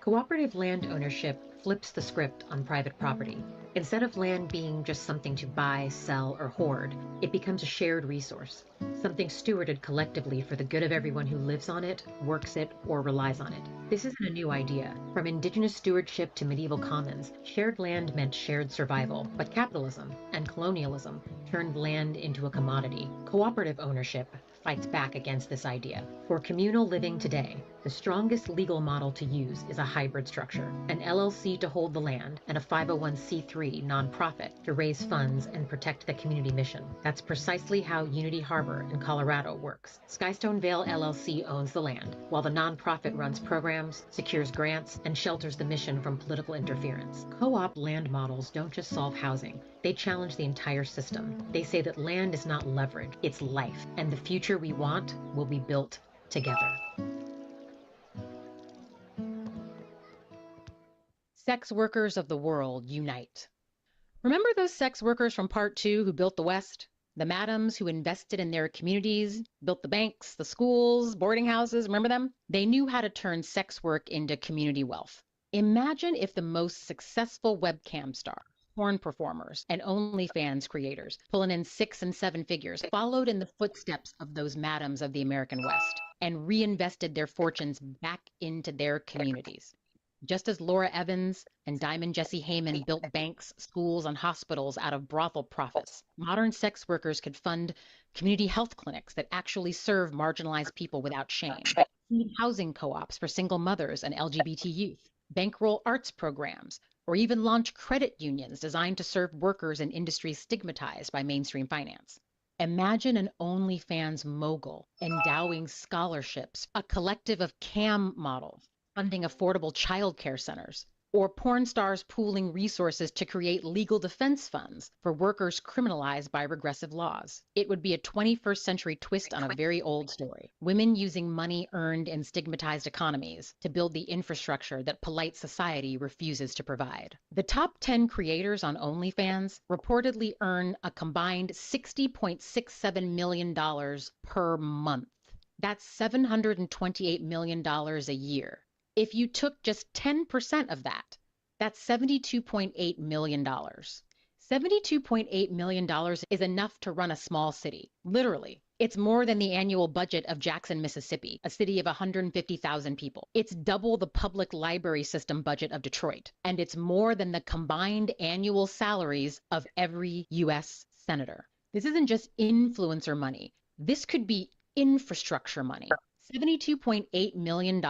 Cooperative land ownership flips the script on private property. Instead of land being just something to buy, sell, or hoard, it becomes a shared resource, something stewarded collectively for the good of everyone who lives on it, works it, or relies on it. This isn't a new idea. From indigenous stewardship to medieval commons, shared land meant shared survival, but capitalism and colonialism turned land into a commodity. Cooperative ownership fights back against this idea. For communal living today, the strongest legal model to use is a hybrid structure, an LLC to hold the land and a 501c3 nonprofit to raise funds and protect the community mission. That's precisely how Unity Harbor in Colorado works. Skystone Vale LLC owns the land, while the nonprofit runs programs, secures grants, and shelters the mission from political interference. Co-op land models don't just solve housing. They challenge the entire system. They say that land is not leverage, it's life, and the future we want will be built together. Sex workers of the world unite. Remember those sex workers from Part 2 who built the West? The madams who invested in their communities, built the banks, the schools, boarding houses, remember them? They knew how to turn sex work into community wealth. Imagine if the most successful webcam star, porn performers, and OnlyFans creators, pulling in 6 and 7 figures, followed in the footsteps of those madams of the American West and reinvested their fortunes back into their communities. Just as Laura Evans and Diamond Jesse Heyman built banks, schools, and hospitals out of brothel profits, modern sex workers could fund community health clinics that actually serve marginalized people without shame, feed housing co-ops for single mothers and LGBT youth, bankroll arts programs, or even launch credit unions designed to serve workers in industries stigmatized by mainstream finance. Imagine an OnlyFans mogul endowing scholarships, a collective of cam models, funding affordable childcare centers, or porn stars pooling resources to create legal defense funds for workers criminalized by regressive laws. It would be a 21st century twist on a very old story. Women using money earned in stigmatized economies to build the infrastructure that polite society refuses to provide. The top 10 creators on OnlyFans reportedly earn a combined $60.67 million per month. That's $728 million a year. If you took just 10% of that, that's $72.8 million. $72.8 million is enough to run a small city. Literally. It's more than the annual budget of Jackson, Mississippi, a city of 150,000 people. It's double the public library system budget of Detroit. And it's more than the combined annual salaries of every U.S. senator. This isn't just influencer money. This could be infrastructure money. $72.8 million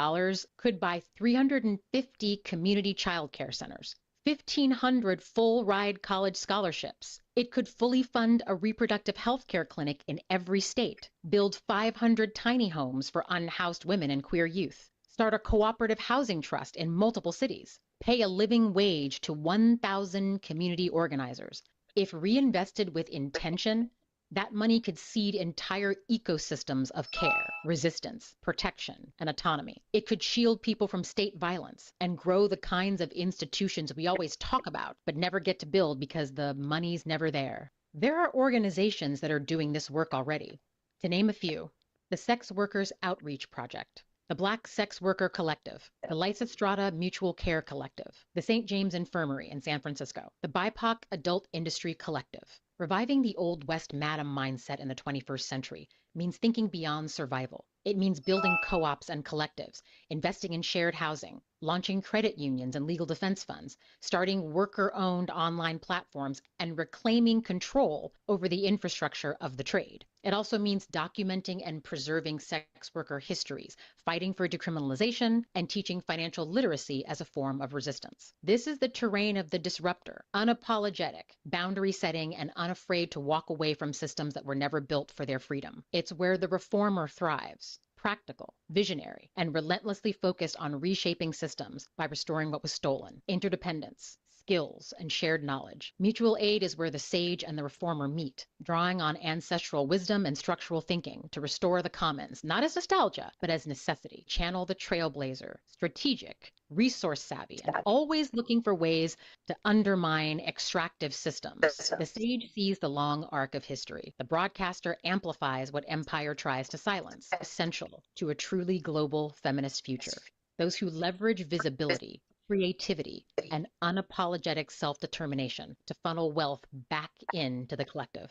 could buy 350 community childcare centers, 1,500 full-ride college scholarships. It could fully fund a reproductive health care clinic in every state, build 500 tiny homes for unhoused women and queer youth, start a cooperative housing trust in multiple cities, pay a living wage to 1,000 community organizers. If reinvested with intention, that money could seed entire ecosystems of care, resistance, protection, and autonomy. It could shield people from state violence and grow the kinds of institutions we always talk about but never get to build because the money's never there. There are organizations that are doing this work already. To name a few, the Sex Workers Outreach Project, the Black Sex Worker Collective, the Lysistrata Mutual Care Collective, the St. James Infirmary in San Francisco, the BIPOC Adult Industry Collective. Reviving the Old West madam mindset in the 21st century means thinking beyond survival. It means building co-ops and collectives, investing in shared housing, launching credit unions and legal defense funds, starting worker-owned online platforms, and reclaiming control over the infrastructure of the trade. It also means documenting and preserving sex worker histories, fighting for decriminalization, and teaching financial literacy as a form of resistance. This is the terrain of the disruptor, unapologetic, boundary setting, and unafraid to walk away from systems that were never built for their freedom. It's where the reformer thrives. Practical, visionary, and relentlessly focused on reshaping systems by restoring what was stolen. Interdependence, skills, and shared knowledge. Mutual aid is where the sage and the reformer meet, drawing on ancestral wisdom and structural thinking to restore the commons, not as nostalgia, but as necessity. Channel the trailblazer, strategic, resource savvy, and always looking for ways to undermine extractive systems. The sage sees the long arc of history. The broadcaster amplifies what empire tries to silence, essential to a truly global feminist future. Those who leverage visibility, creativity, and unapologetic self-determination to funnel wealth back into the collective.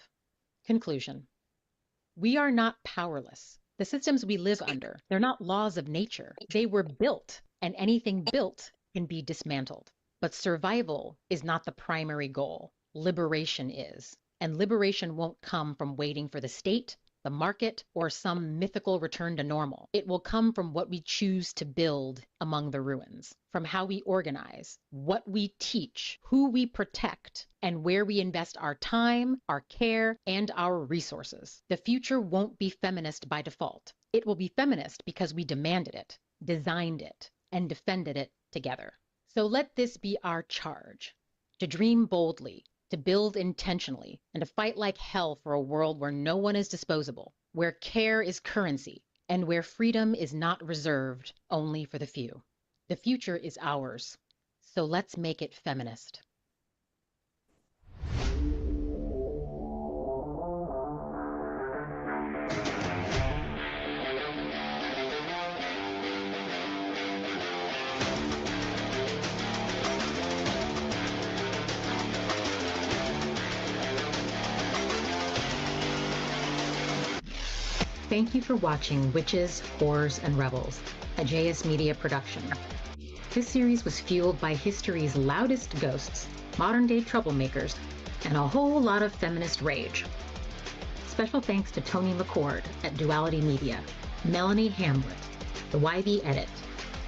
Conclusion. We are not powerless. The systems we live under, they're not laws of nature. They were built, and anything built can be dismantled. But survival is not the primary goal. Liberation is. And liberation won't come from waiting for the state, the market, or some mythical return to normal. It will come from what we choose to build among the ruins, from how we organize, what we teach, who we protect, and where we invest our time, our care, and our resources. The future won't be feminist by default. It will be feminist because we demanded it, designed it, and defended it together. So let this be our charge, to dream boldly, to build intentionally, and to fight like hell for a world where no one is disposable, where care is currency, and where freedom is not reserved only for the few. The future is ours, so let's make it feminist. Thank you for watching Witches, Whores, and Rebels, a JS Media production. This series was fueled by history's loudest ghosts, modern-day troublemakers, and a whole lot of feminist rage. Special thanks to Tony McCord at Duality Media, Melanie Hamlet, the YB Edit,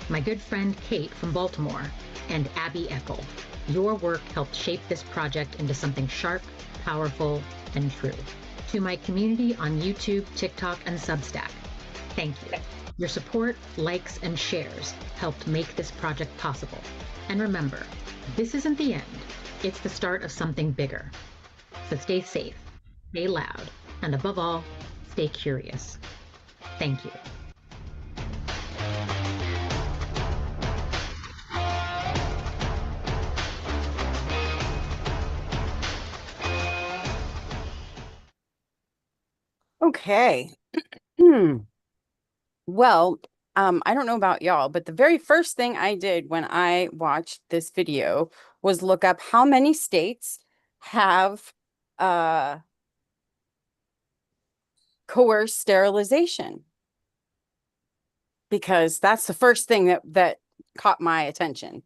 my good friend Kate from Baltimore, and Abby Eckel. Your work helped shape this project into something sharp, powerful, and true. To my community on YouTube, TikTok, and Substack, thank you. Your support, likes, and shares helped make this project possible. And remember, this isn't the end. It's the start of something bigger. So stay safe, stay loud, and above all, stay curious. Thank you. Okay. Well, I don't know about y'all, but the very first thing I did when I watched this video was look up how many states have coerced sterilization, because that's the first thing that caught my attention.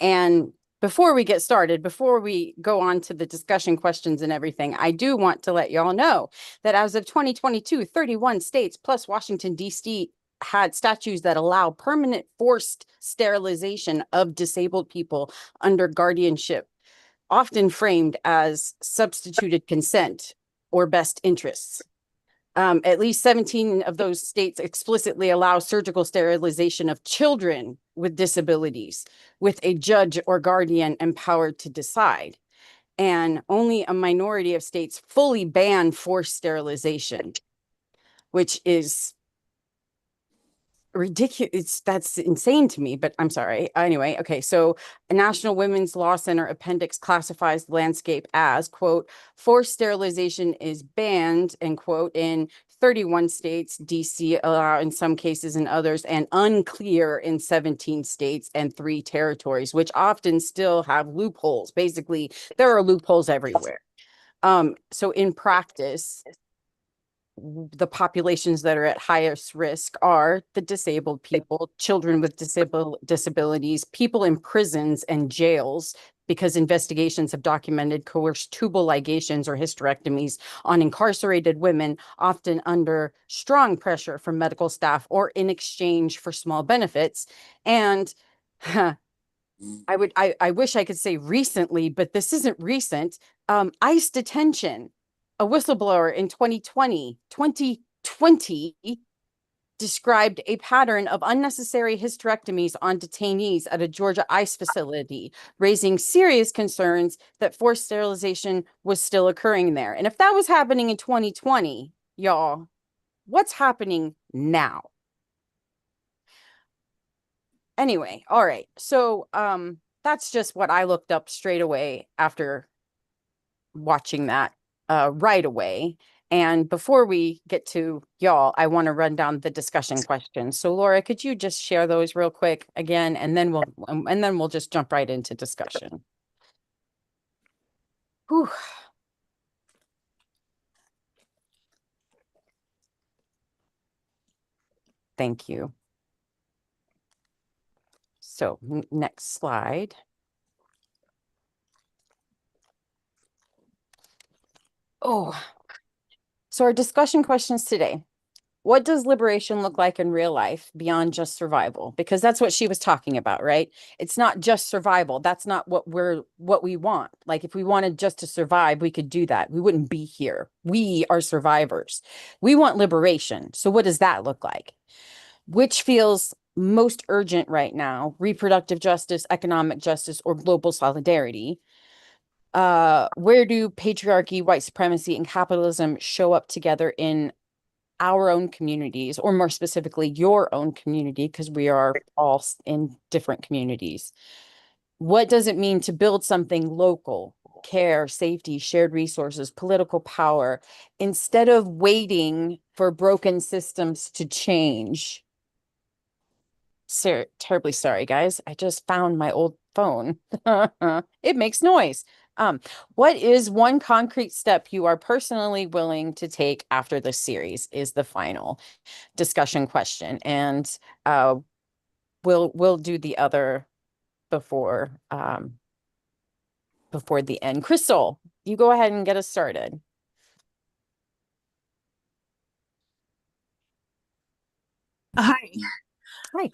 And before we get started, before we go on to the discussion questions and everything, I do want to let y'all know that as of 2022, 31 states plus Washington, D.C. had statutes that allow permanent forced sterilization of disabled people under guardianship, often framed as substituted consent or best interests. At least 17 of those states explicitly allow surgical sterilization of children with disabilities, with a judge or guardian empowered to decide. And only a minority of states fully ban forced sterilization, which is ridiculous. That's insane to me, but I'm sorry. Anyway, okay, so a National Women's Law Center appendix classifies the landscape as, quote, forced sterilization is banned, end quote, in 31 states, DC allow in some cases in others, and unclear in 17 states and 3 territories, which often still have loopholes. Basically, there are loopholes everywhere. So in practice, the populations that are at highest risk are the disabled people, children with disabilities, people in prisons and jails, because investigations have documented coerced tubal ligations or hysterectomies on incarcerated women, often under strong pressure from medical staff or in exchange for small benefits. And I wish I could say recently, but this isn't recent. ICE detention. A whistleblower in 2020 described a pattern of unnecessary hysterectomies on detainees at a Georgia ICE facility, raising serious concerns that forced sterilization was still occurring there. And if that was happening in 2020, y'all, what's happening now? Anyway, all right. So that's just what I looked up straight away after watching that right away. And before we get to y'all, I want to run down the discussion questions. So Laura, could you just share those real quick again, and then we'll just jump right into discussion. Whew. Thank you. So next slide. Oh, so our discussion questions today. What does liberation look like in real life beyond just survival? Because that's what she was talking about, right? It's not just survival. That's not what we want. Like if we wanted just to survive, we could do that. We wouldn't be here. We are survivors. We want liberation. So what does that look like? Which feels most urgent right now? Reproductive justice, economic justice, or global solidarity? Where do patriarchy, white supremacy, and capitalism show up together in our own communities, or more specifically, your own community, because we are all in different communities? What does it mean to build something local? Care, safety, shared resources, political power, instead of waiting for broken systems to change. Terribly sorry, guys. I just found my old phone. It makes noise. What is one concrete step you are personally willing to take after this series is the final discussion question. And we'll do the other before before the end. Crystal, you go ahead and get us started. Hi. Hi.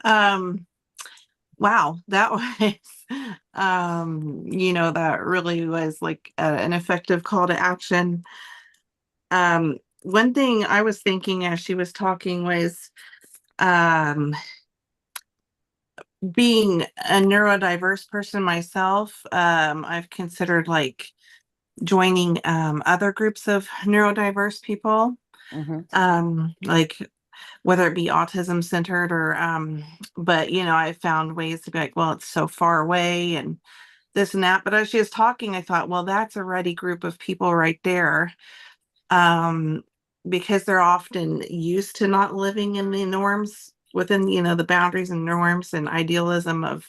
Wow, that was that really was like an effective call to action. One thing I was thinking as she was talking was being a neurodiverse person myself, I've considered like joining other groups of neurodiverse people, like whether it be autism centered or but I found ways to be like, well, it's so far away and this and that. But as she was talking, I thought, well, that's a ready group of people right there. Because they're often used to not living in the norms within, the boundaries and norms and idealism of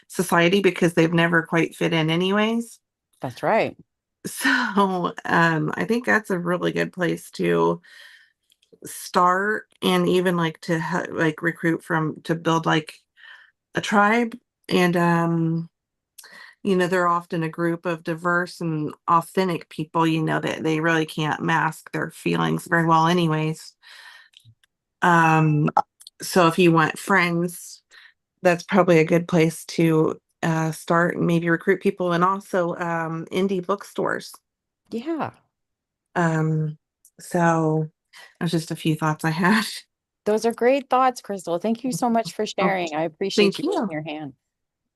society because they've never quite fit in anyways. That's right. So I think that's a really good place to start, and even like to like recruit from to build like a tribe. And they're often a group of diverse and authentic people, that they really can't mask their feelings very well anyways. So if you want friends, that's probably a good place to start and maybe recruit people, and also indie bookstores. Yeah. So there's just a few thoughts I had. Those are great thoughts, Crystal. Thank you so much for Oh, sharing. I appreciate thank you raising you. your hand.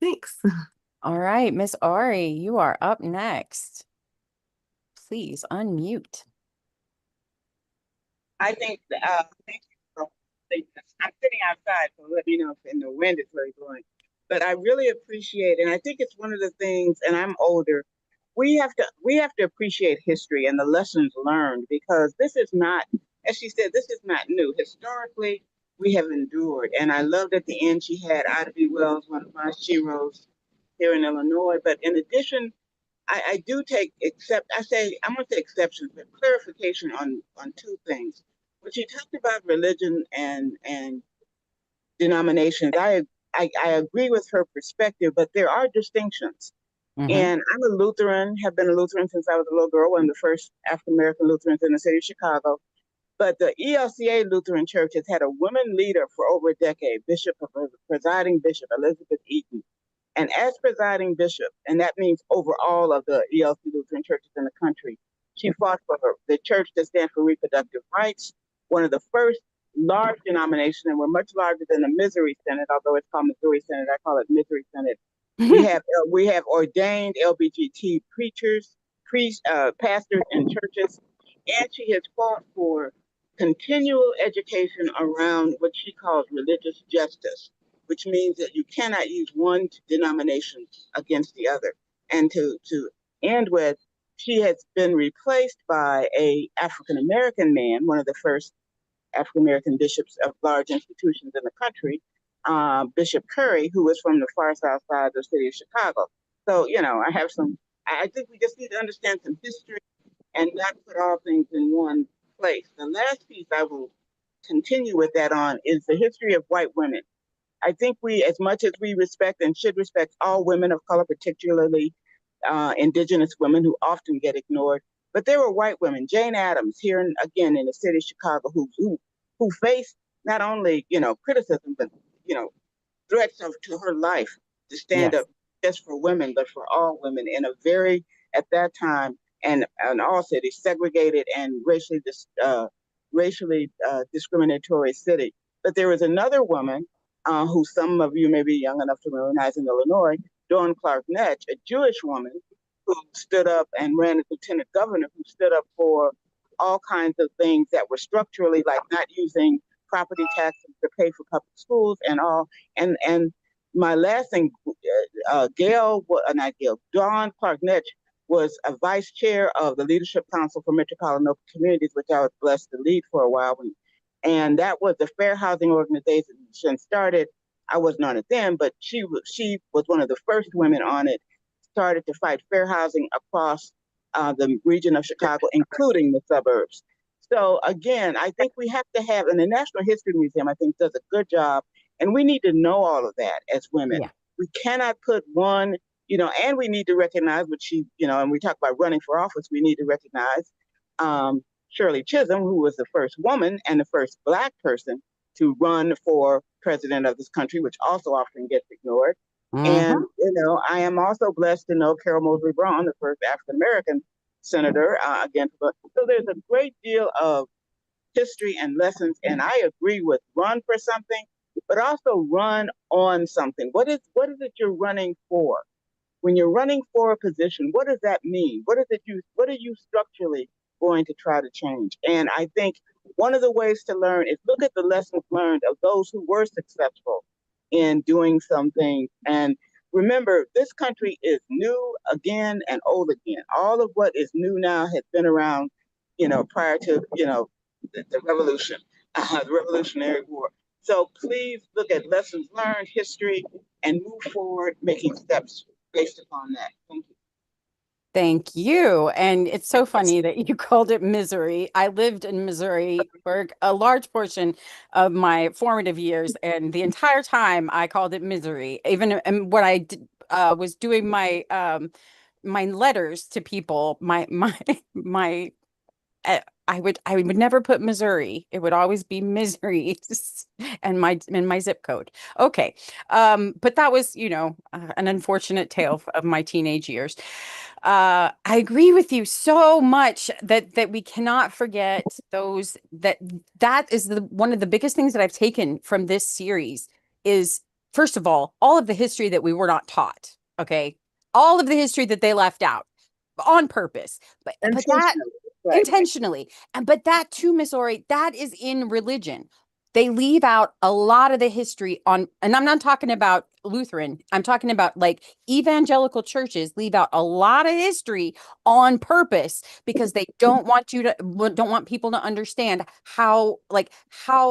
Thanks. All right, Miss Ari, you are up next. Please unmute. I think, thank you for saying this. I'm sitting outside, so let me know if in the wind is really blowing. But I really appreciate, and I think it's one of the things, and I'm older, we have to appreciate history and the lessons learned, because this is not, as she said, this is not new. Historically, we have endured. And I loved at the end she had Ida B. Wells, one of my heroes here in Illinois. But in addition, I do take I'm gonna say exceptions, but clarification on two things. When you talked about religion and denominations, I agree with her perspective, but there are distinctions. And I'm a Lutheran, have been a Lutheran since I was a little girl, one of the first African American Lutherans in the city of Chicago. But the ELCA Lutheran Church has had a woman leader for over a decade, presiding bishop Elizabeth Eaton. And as presiding bishop, and that means over all of the ELC Lutheran churches in the country, she fought for the church that stands for reproductive rights, one of the first large denomination, and we're much larger than the Missouri Synod, although it's called Missouri Synod. I call it Missouri Synod. We have ordained LGBT preachers, priests, pastors in churches, and she has fought for continual education around what she calls religious justice, which means that you cannot use one denomination against the other. And to end with, she has been replaced by a African American man, one of the first African American bishops of large institutions in the country, Bishop Curry, who was from the far south side of the city of Chicago. So, I have I think we just need to understand some history and not put all things in one place. The last piece I will continue with that on is the history of white women. I think we, as much as we respect and should respect all women of color, particularly indigenous women who often get ignored, but there were white women, Jane Addams, here again in the city of Chicago, who faced not only criticism, but threats to her life to stand up just for women, but for all women in a very, at that time, and in all cities, segregated and racially discriminatory city. But there was another woman who some of you may be young enough to recognize in Illinois, Dawn Clark Netsch, a Jewish woman who stood up and ran as lieutenant governor, who stood up for all kinds of things that were structurally, like not using property taxes to pay for public schools and all. And my last thing, Dawn Clark Netsch was a vice chair of the Leadership Council for Metropolitan Open Communities, which I was blessed to lead for a while. And that was the fair housing organization started. I wasn't on it then, but she was one of the first women on it, started to fight fair housing across the region of Chicago, including the suburbs. So again, I think we have to have, and the National History Museum, I think, does a good job, and we need to know all of that as women. Yeah. We cannot put one, and we need to recognize what and we talk about running for office, we need to recognize Shirley Chisholm, who was the first woman and the first Black person to run for president of this country, which also often gets ignored. And, I am also blessed to know Carol Moseley Braun, the first African American senator, again. So there's a great deal of history and lessons, and I agree with run for something, but also run on something. What is it you're running for? When you're running for a position, what does that mean? What are you structurally going to try to change? And I think one of the ways to learn is look at the lessons learned of those who were successful in doing some things. And remember, this country is new again and old again. All of what is new now has been around, prior to, the revolution, the Revolutionary War. So please look at lessons learned, history, and move forward, making steps based upon that. Thank you. Thank you. And it's so funny that you called it misery. I lived in Missouri for a large portion of my formative years, and the entire time I called it misery. Even when I was doing my my letters to people, I would never put Missouri. It would always be misery and my zip code. Okay. But that was, an unfortunate tale of my teenage years. I agree with you so much that we cannot forget those that is one of the biggest things that I've taken from this series is, first of all of the history that we were not taught. Okay. All of the history that they left out on purpose. But that intentionally. But that too, Miss Ori, that is in religion. They leave out a lot of the history and I'm not talking about Lutheran. I'm talking about like evangelical churches leave out a lot of history on purpose because they don't want people to understand how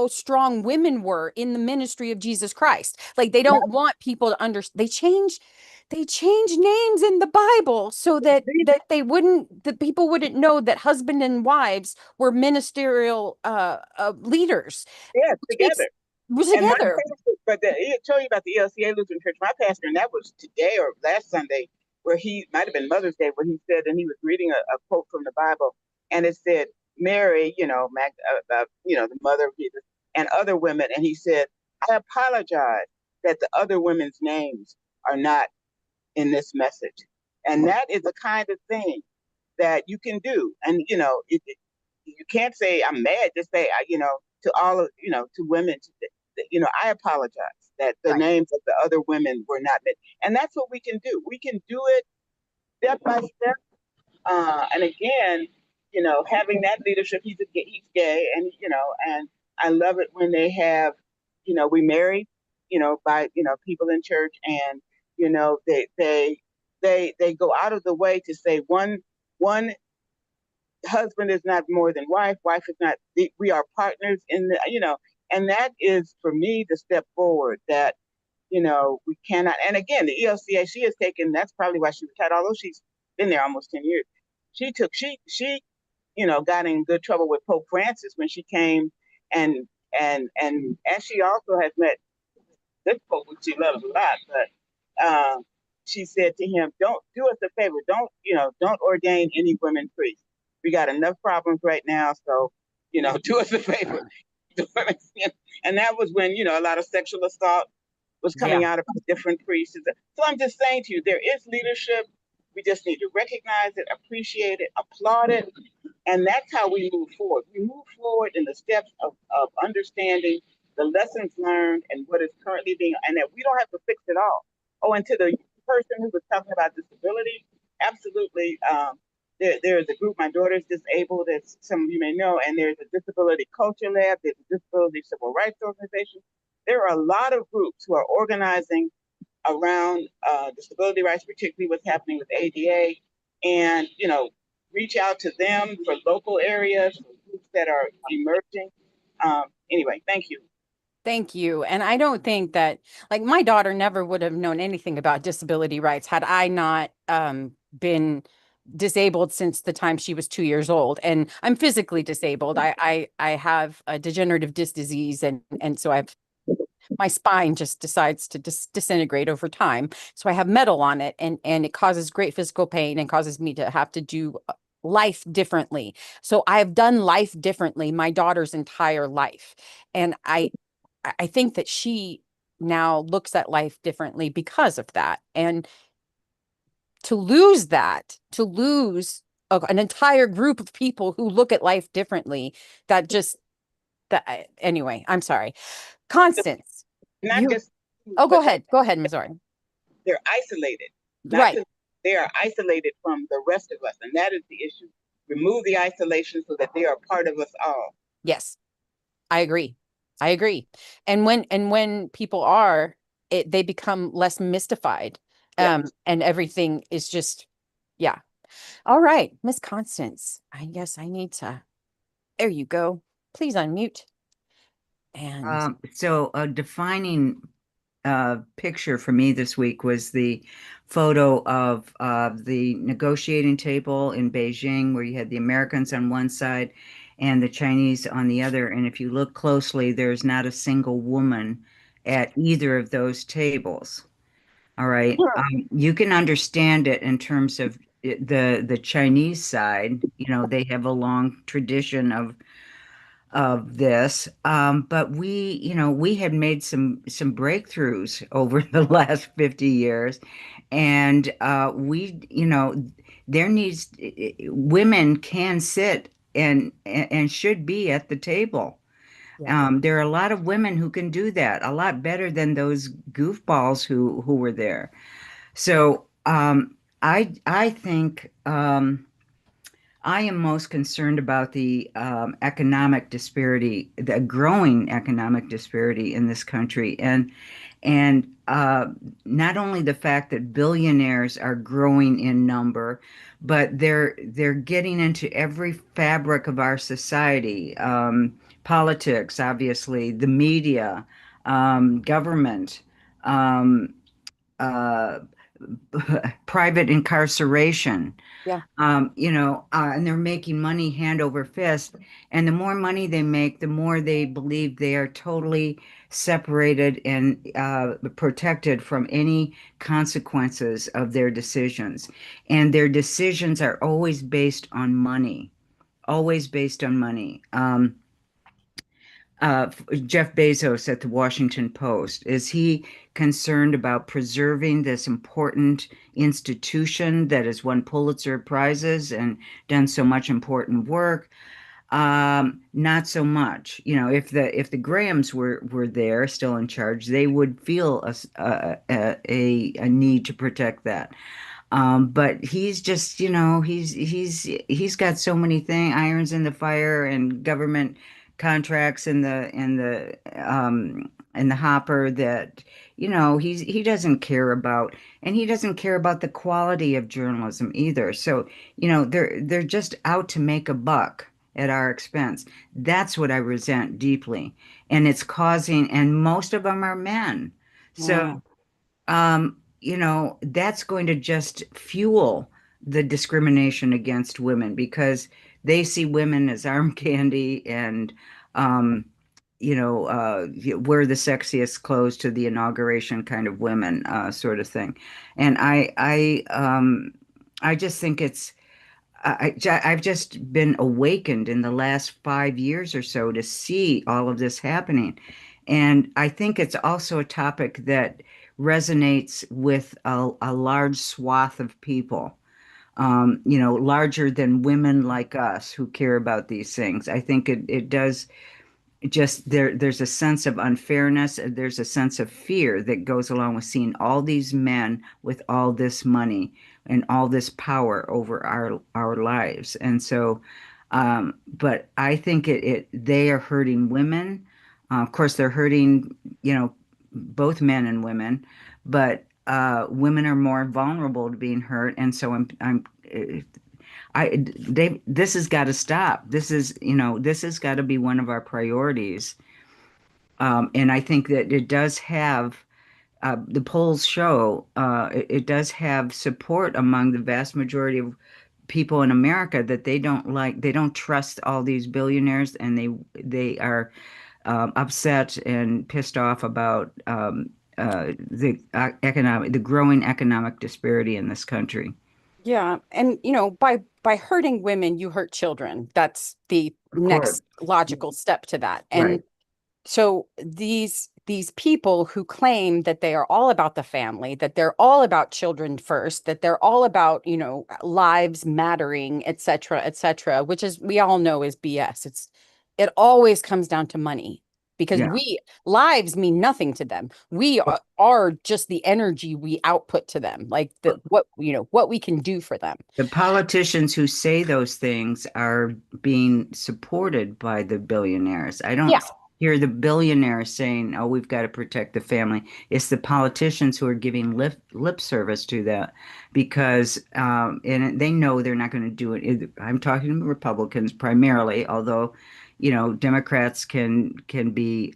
strong women were in the ministry of Jesus Christ. Like they don't want people to understand. They change names in the Bible so that people wouldn't know that husband and wives were ministerial leaders. Yeah, together. Together. But he'll tell you about the ELCA Lutheran Church. My pastor, and that was today or last Sunday, where he might have been Mother's Day, where he said, and he was reading a quote from the Bible, and it said, Mary, the mother of Jesus, and other women, and he said, I apologize that the other women's names are not in this message. And that is the kind of thing that you can do. And, you can't say I'm mad, just say, to all of, to women, I apologize that the Right. names of the other women were not, and that's what we can do. We can do it step by step. And again, having that leadership, he's gay, and and I love it when they have, we marry, by people in church, and they go out of the way to say one husband is not more than wife, wife is not. We are partners in the, and that is for me the step forward that we cannot. And again, the ELCA, she has taken. That's probably why she retired, although she's been there almost 10 years. She got in good trouble with Pope Francis when she came, and as she also has met this Pope, which she loves a lot, but she said to him, "Don't do us a favor. Don't ordain any women priests. We got enough problems right now, so do us a favor." And that was when a lot of sexual assault was coming Yeah. out about different priests. So I'm just saying to you, there is leadership. We just need to recognize it, appreciate it, applaud it, and that's how we move forward. We move forward in the steps of understanding the lessons learned and what is currently being, and that we don't have to fix it all. Oh, and to the person who was talking about disability, absolutely. There is a group, my daughter's disabled, as some of you may know, and there's a disability culture lab, there's a disability civil rights organization. There are a lot of groups who are organizing around disability rights, particularly what's happening with ADA, and reach out to them for local areas, for groups that are emerging. Anyway, thank you. Thank you. And I don't think that, like, my daughter never would have known anything about disability rights had I not been disabled since the time she was 2 years old. And I'm physically disabled. I have a degenerative disc disease, and so I've my spine just decides to disintegrate over time. So I have metal on it, and it causes great physical pain and causes me to have to do life differently. So I've done life differently my daughter's entire life. And I think that she now looks at life differently because of that. And to lose that, to lose an entire group of people who look at life differently, that just that anyway, I'm sorry. Constance, Not you just, oh, go but ahead. Go ahead, Missouri. they're isolated. Not Right. just they are isolated from the rest of us, and that is the issue. Remove the isolation so that they are part of us all. Yes, I agree. I agree. And when people are, they become less mystified. Yeah. And everything is just, yeah. All right, Miss Constance, I guess I need to, there you go. Please unmute. And So a defining picture for me this week was the photo of the negotiating table in Beijing, where you had the Americans on one side and the Chinese on the other. And if you look closely, there's not a single woman at either of those tables. All right. You can understand it in terms of the Chinese side. They have a long tradition of this. But we had made some breakthroughs over the last 50 years. And there needs women can sit and should be at the table. yeah, There are a lot of women who can do that a lot better than those goofballs who were there. So I think I am most concerned about the economic disparity, the growing economic disparity in this country, and not only the fact that billionaires are growing in number, but they're getting into every fabric of our society, politics, obviously, the media, government. Um, uh, Private incarceration, yeah, and they're making money hand over fist. And the more money they make, the more they believe they are totally separated and protected from any consequences of their decisions. And their decisions are always based on money, always based on money. Jeff Bezos at the Washington Post, is he concerned about preserving this important institution that has won Pulitzer Prizes and done so much important work? Not so much. You know, if the Grahams were there still in charge, they would feel a need to protect that. But he's just, he's got so many irons in the fire and government contracts in the hopper that, he doesn't care about, and he doesn't care about the quality of journalism either. So, they're just out to make a buck at our expense. That's what I resent deeply. And it's causing, and most of them are men. So Mm, that's going to just fuel the discrimination against women because they see women as arm candy and, wear the sexiest clothes to the inauguration kind of women, sort of thing. And I just think I've just been awakened in the last 5 years or so to see all of this happening. And I think it's also a topic that resonates with a large swath of people, larger than women like us who care about these things. I think it does just there's a sense of unfairness, and there's a sense of fear that goes along with seeing all these men with all this money and all this power over our lives. And so but I think they are hurting women. Of course they're hurting, both men and women, but women are more vulnerable to being hurt. And so this has got to stop. This has got to be one of our priorities. And I think that it does have, the polls show, it does have support among the vast majority of people in America that they don't trust all these billionaires, and they are upset and pissed off about the growing economic disparity in this country. yeah. And by hurting women, you hurt children. That's the Of course. next logical step to that. Right. And so these people who claim that they are all about the family, that they're all about children first, that they're all about, lives mattering, et cetera, which is we all know is BS. It always comes down to money because Yeah. lives mean nothing to them. We are just the energy we output to them, like what we can do for them. The politicians who say those things are being supported by the billionaires. I don't Yeah. hear the billionaires saying, "Oh, we've got to protect the family." It's the politicians who are giving lip service to that because, and they know they're not going to do it. I'm talking to Republicans primarily, although, Democrats can be,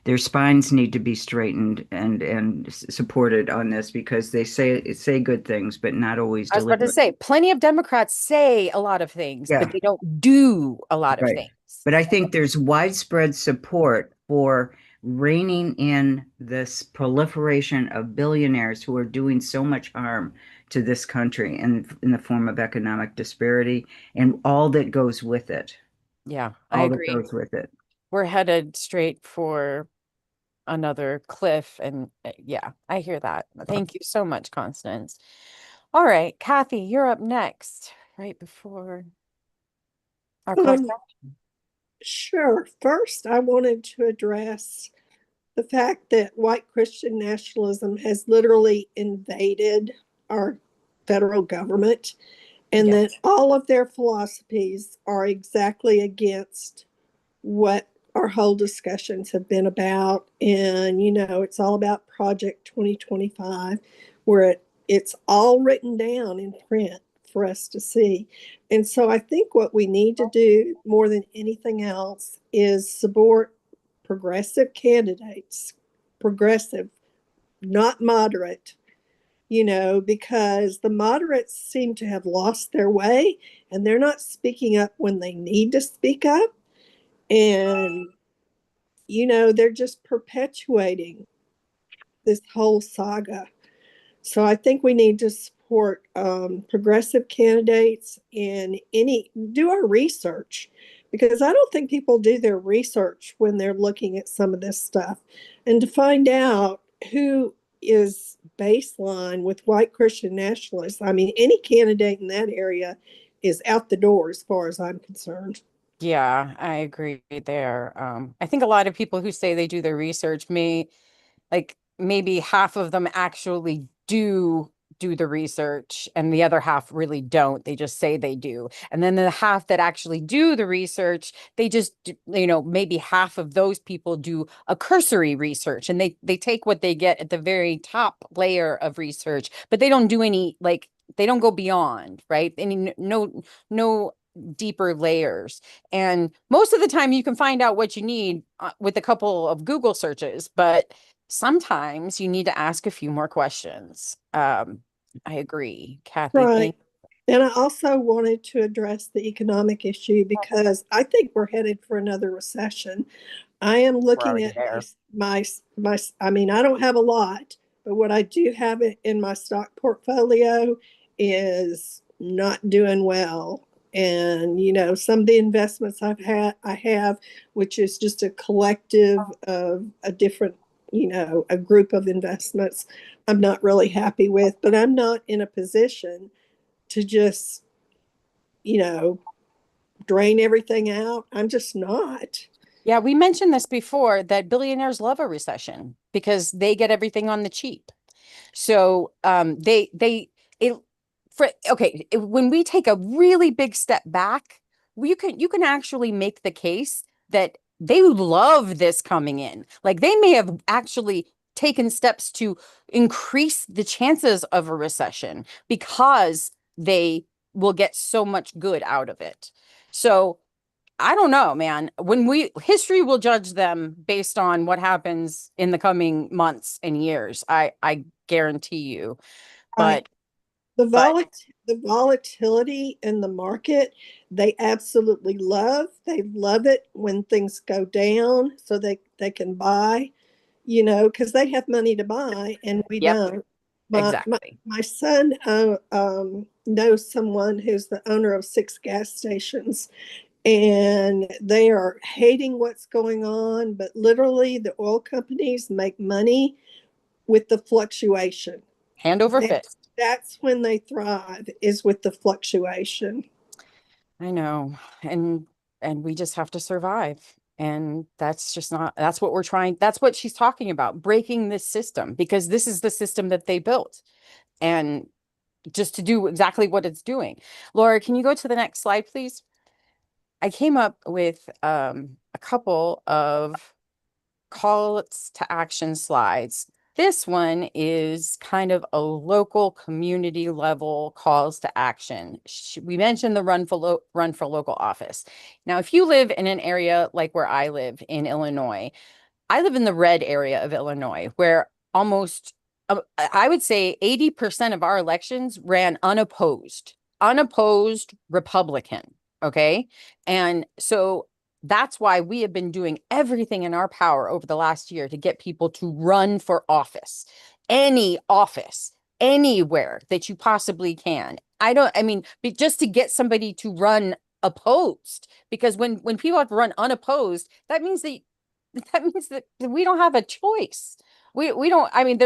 their spines need to be straightened and supported on this because they say good things, but not always I was about to deliver. say, plenty of Democrats say a lot of things, Yeah, but they don't do a lot of right. things. But I think there's widespread support for reining in this proliferation of billionaires who are doing so much harm to this country in the form of economic disparity and all that goes with it. Yeah, I All that agree. goes with it. We're headed straight for another cliff. And yeah, I hear that. Thank you so much, Constance. All right, Kathy, you're up next, right before our close. Um, sure. First, I wanted to address the fact that white Christian nationalism has literally invaded our federal government and Yes. that all of their philosophies are exactly against what our whole discussions have been about. And, it's all about Project 2025, where it's all written down in print for us to see. And so I think what we need to do more than anything else is support progressive candidates, progressive, not moderate, because the moderates seem to have lost their way and they're not speaking up when they need to speak up. And, they're just perpetuating this whole saga. So I think we need to support progressive candidates and do our research because I don't think people do their research when they're looking at some of this stuff and to find out who is baseline with white Christian nationalists. I mean, any candidate in that area is out the door as far as I'm concerned. Yeah, I agree there. I think a lot of people who say they do their research may like maybe half of them actually do the research and the other half really don't. They just say they do. And then the half that actually do the research, they just maybe half of those people do a cursory research and they take what they get at the very top layer of research, but they don't do any like they don't go beyond, right? Any no deeper layers. And most of the time you can find out what you need with a couple of Google searches, but sometimes you need to ask a few more questions. I agree, Kathy. Right. And I also wanted to address the economic issue because I think we're headed for another recession. I am We're looking already at there. my I mean, I don't have a lot, but what I do have in my stock portfolio is not doing well. And, some of the investments I have, which is just a collective of a different, a group of investments I'm not really happy with, but I'm not in a position to just, you know, drain everything out. I'm just not. Yeah, we mentioned this before that billionaires love a recession because they get everything on the cheap. So they it for okay, when we take a really big step back, you can actually make the case that they love this coming in. Like they may have actually taken steps to increase the chances of a recession because they will get so much good out of it. So I don't know, man. When we history will judge them based on what happens in the coming months and years. I guarantee you. Right. But The but the volatility in the market, they absolutely love. They love it when things go down so they can buy, because they have money to buy and we yep, don't. exactly. My son knows someone who's the owner of 6 gas stations, and they are hating what's going on, but literally the oil companies make money with the fluctuation. Hand over That, fist. that's when they thrive, is with the fluctuation. I know. And we just have to survive. And that's just not that's what we're trying. That's what she's talking about, breaking this system because this is the system that they built. And just to do exactly what it's doing. Laura, can you go to the next slide, please? I came up with a couple of calls to action slides. This one is kind of a local community level calls to action. We mentioned the run for local office. Now, if you live in an area like where I live in Illinois, I live in the red area of Illinois, where almost, I would say 80% of our elections ran unopposed Republican. Okay. And so that's why we have been doing everything in our power over the last year to get people to run for office, anywhere that you possibly can. I mean, just to get somebody to run opposed, because when people have to run unopposed, that means that we don't have a choice. We don't. I mean,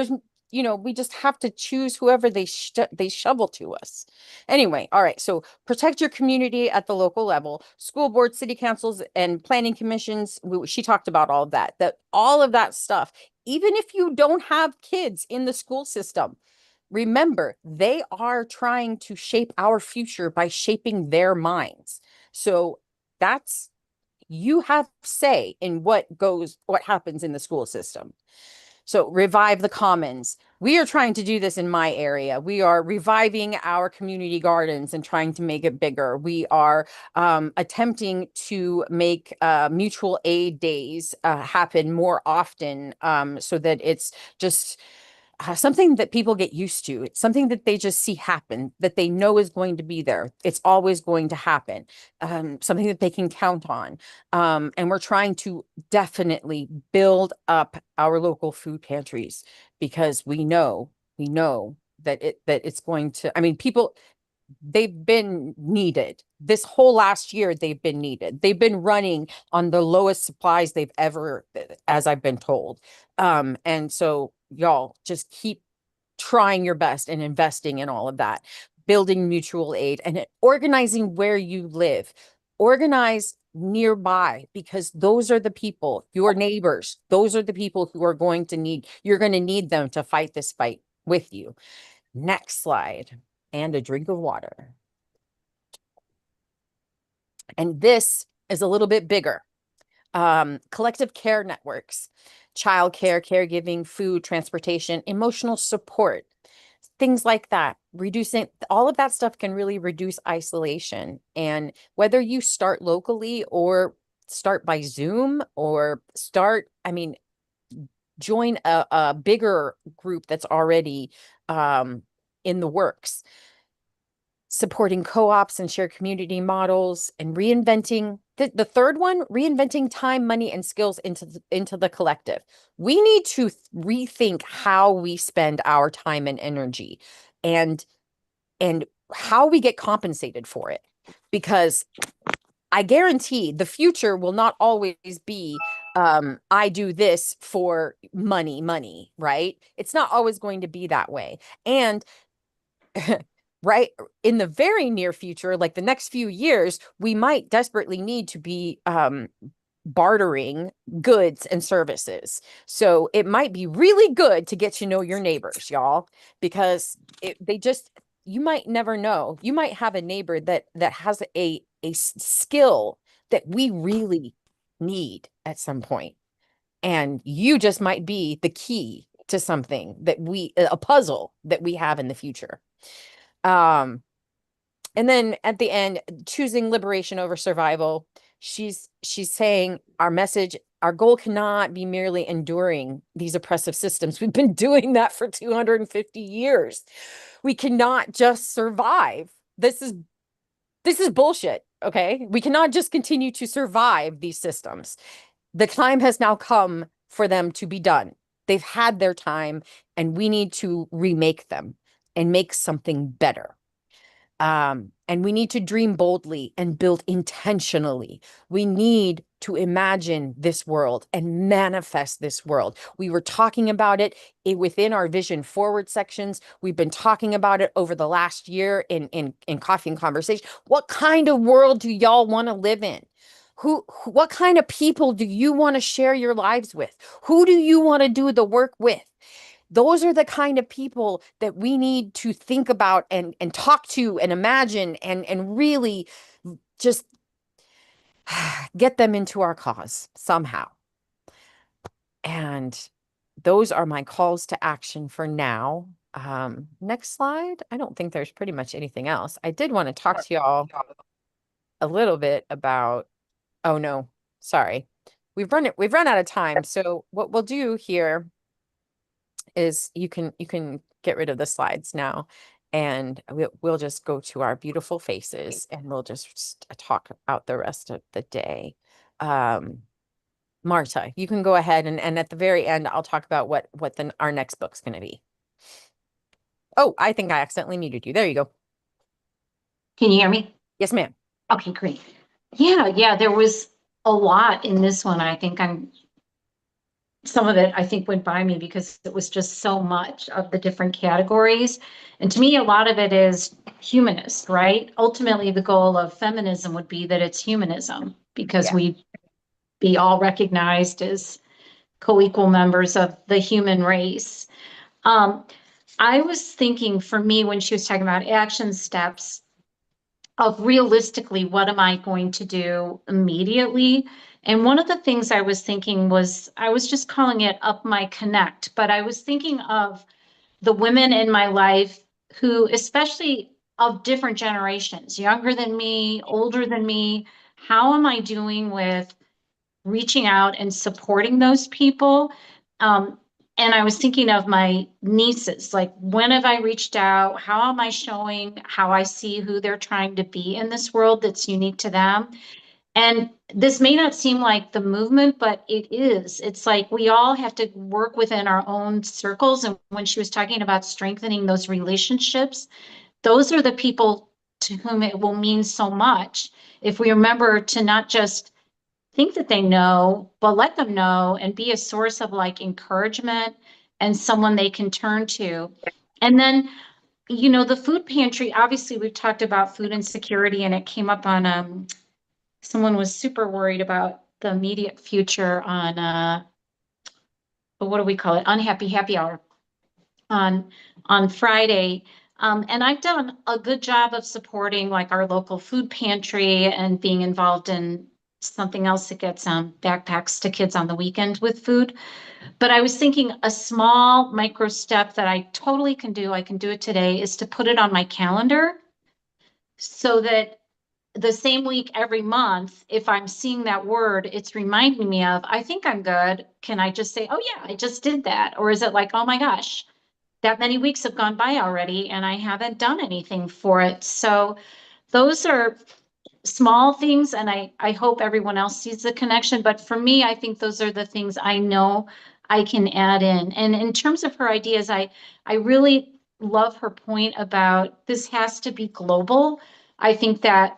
we just have to choose whoever they shovel to us. Anyway, all right. So protect your community at the local level. School boards, city councils, and planning commissions. She talked about all of that. That all of that stuff. Even if you don't have kids in the school system, remember they are trying to shape our future by shaping their minds. So that's you have say in what happens in the school system. So revive the commons. We are trying to do this in my area. We are reviving our community gardens and trying to make it bigger. We are attempting to make mutual aid days happen more often, so that it's just something that people get used to. It's something that they just see happen, that they know is going to be there. It's always going to happen. Something that they can count on. And we're trying to definitely build up our local food pantries because we know that it's going to, I mean, people, they've been needed. This whole last year, they've been needed. They've been running on the lowest supplies they've ever, as I've been told. And so y'all just keep trying your best and investing in all of that. building mutual aid, and organizing where you live. Organize nearby, because those are the people, your neighbors, those are the people who are going to need, you're going to need them to fight this fight with you. Next slide. And a drink of water. And this is a little bit bigger. Collective care networks, childcare, caregiving, food, transportation, emotional support, things like that. Reducing all of that stuff can really reduce isolation. And whether you start locally or start by Zoom or join a bigger group that's already in the works. Supporting co-ops and shared community models, and reinventing the third one, reinventing time, money, and skills into the collective. We need to rethink how we spend our time and energy, and how we get compensated for it, because I guarantee the future will not always be I do this for money, right? It's not always going to be that way. And right in the very near future, like the next few years, we might desperately need to be bartering goods and services. So it might be really good to get to know your neighbors, y'all, because you might never know. You might have a neighbor that has a skill that we really need at some point, and you just might be the key to something a puzzle that we have in the future. And then at the end, choosing liberation over survival. She's saying our goal cannot be merely enduring these oppressive systems. We've been doing that for 250 years. We cannot just survive. This is bullshit. Okay. We cannot just continue to survive these systems. The time has now come for them to be done. They've had their time, and we need to remake them and make something better. And we need to dream boldly and build intentionally. We need to imagine this world and manifest this world. We were talking about it within our Vision Forward sections. We've been talking about it over the last year in Coffee and Conversation. What kind of world do y'all want to live in? What kind of people do you want to share your lives with? Who do you want to do the work with? Those are the kind of people that we need to think about and talk to and imagine and really just get them into our cause somehow. And those are my calls to action for now. Next slide. I don't think there's pretty much anything else. I did want to talk to y'all a little bit about, oh no, sorry. We've run out of time. So what we'll do here is you can get rid of the slides now, and we'll just go to our beautiful faces, and we'll just talk out the rest of the day. Marta, you can go ahead, and at the very end, I'll talk about what our next book's going to be. Oh, I think I accidentally muted you. There you go. Can you hear me? Yes, ma'am. Okay, great. Yeah, there was a lot in this one. I think some of it I think went by me because it was just so much of the different categories. And to me, a lot of it is humanist, right? Ultimately, the goal of feminism would be that it's humanism, because we be all recognized as co-equal members of the human race. I was thinking, for me, when she was talking about action steps, of realistically, what am I going to do immediately? And one of the things I was thinking was, I was just calling it Up My Connect, but I was thinking of the women in my life who, especially of different generations, younger than me, older than me, how am I doing with reaching out and supporting those people? And I was thinking of my nieces, like, when have I reached out? How am I showing how I see who they're trying to be in this world that's unique to them? And this may not seem like the movement, but it is. It's like we all have to work within our own circles. And when she was talking about strengthening those relationships, those are the people to whom it will mean so much. If we remember to not just think that they know, but let them know and be a source of like encouragement and someone they can turn to. And then the food pantry, obviously we've talked about food insecurity, and it came up on someone was super worried about the immediate future on what do we call it? Unhappy happy hour on Friday. And I've done a good job of supporting like our local food pantry and being involved in something else that gets backpacks to kids on the weekend with food. But I was thinking a small micro step that I totally can do, I can do it today, is to put it on my calendar so that the same week every month, if I'm seeing that word, it's reminding me of, I think I'm good. Can I just say, oh yeah, I just did that? Or is it like, oh my gosh, that many weeks have gone by already and I haven't done anything for it? So those are small things, and I hope everyone else sees the connection. But for me, I think those are the things I know I can add in. And in terms of her ideas, I really love her point about this has to be global. I think that,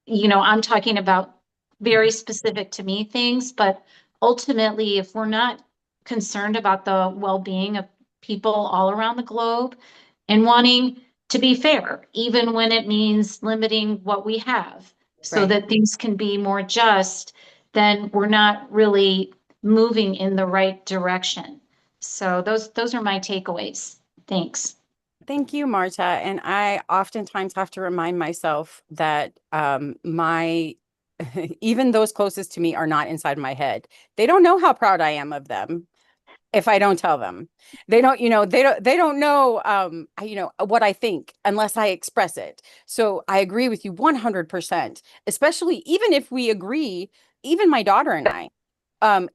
I'm talking about very specific to me things, but ultimately, if we're not concerned about the well-being of people all around the globe and wanting to be fair, even when it means limiting what we have, so Right. that things can be more just, then we're not really moving in the right direction. So those are my takeaways. Thanks. Thank you, Marta. And I oftentimes have to remind myself that my even those closest to me are not inside my head. They don't know how proud I am of them if I don't tell them. They don't, they don't know what I think unless I express it. So I agree with you 100%, especially even if we agree, even my daughter and I,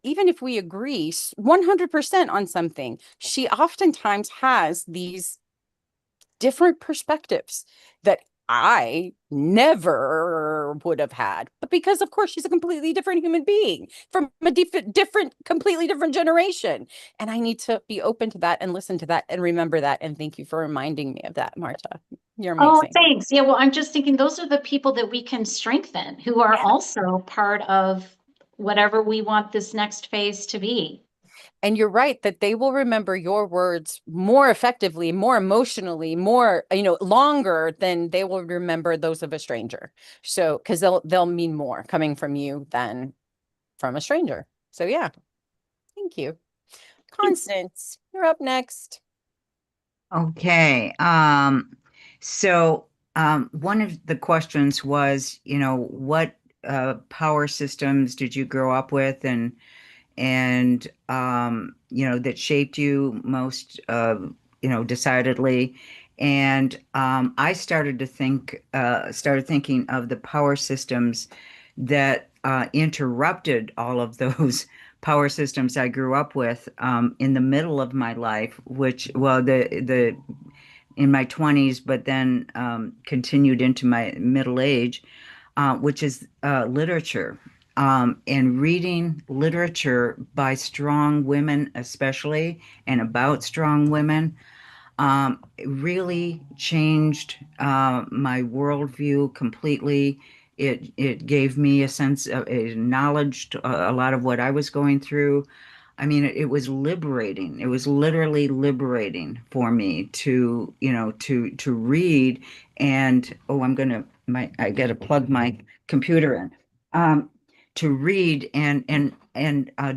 even if we agree 100% on something, she oftentimes has these different perspectives that I never would have had. But because, of course, she's a completely different human being from a completely different generation. And I need to be open to that and listen to that and remember that. And thank you for reminding me of that, Marta. You're Oh, amazing. thanks. Yeah, well, I'm just thinking those are the people that we can strengthen who are Yeah. also part of whatever we want this next phase to be. And you're right that they will remember your words more effectively, more emotionally, more, longer than they will remember those of a stranger. So, because they'll mean more coming from you than from a stranger. So yeah, thank you. Constance, you're up next. Okay. So one of the questions was, what power systems did you grow up with, and that shaped you most, decidedly. And I started thinking of the power systems that interrupted all of those power systems I grew up with in the middle of my life, which, well, the in my 20s, but then continued into my middle age, which is literature. And reading literature by strong women, especially, and about strong women, really changed my worldview completely. It gave me a sense of, it acknowledged a lot of what I was going through. I mean, it was liberating. It was literally liberating for me to, to read. And oh, I gotta plug my computer in. Um, to read and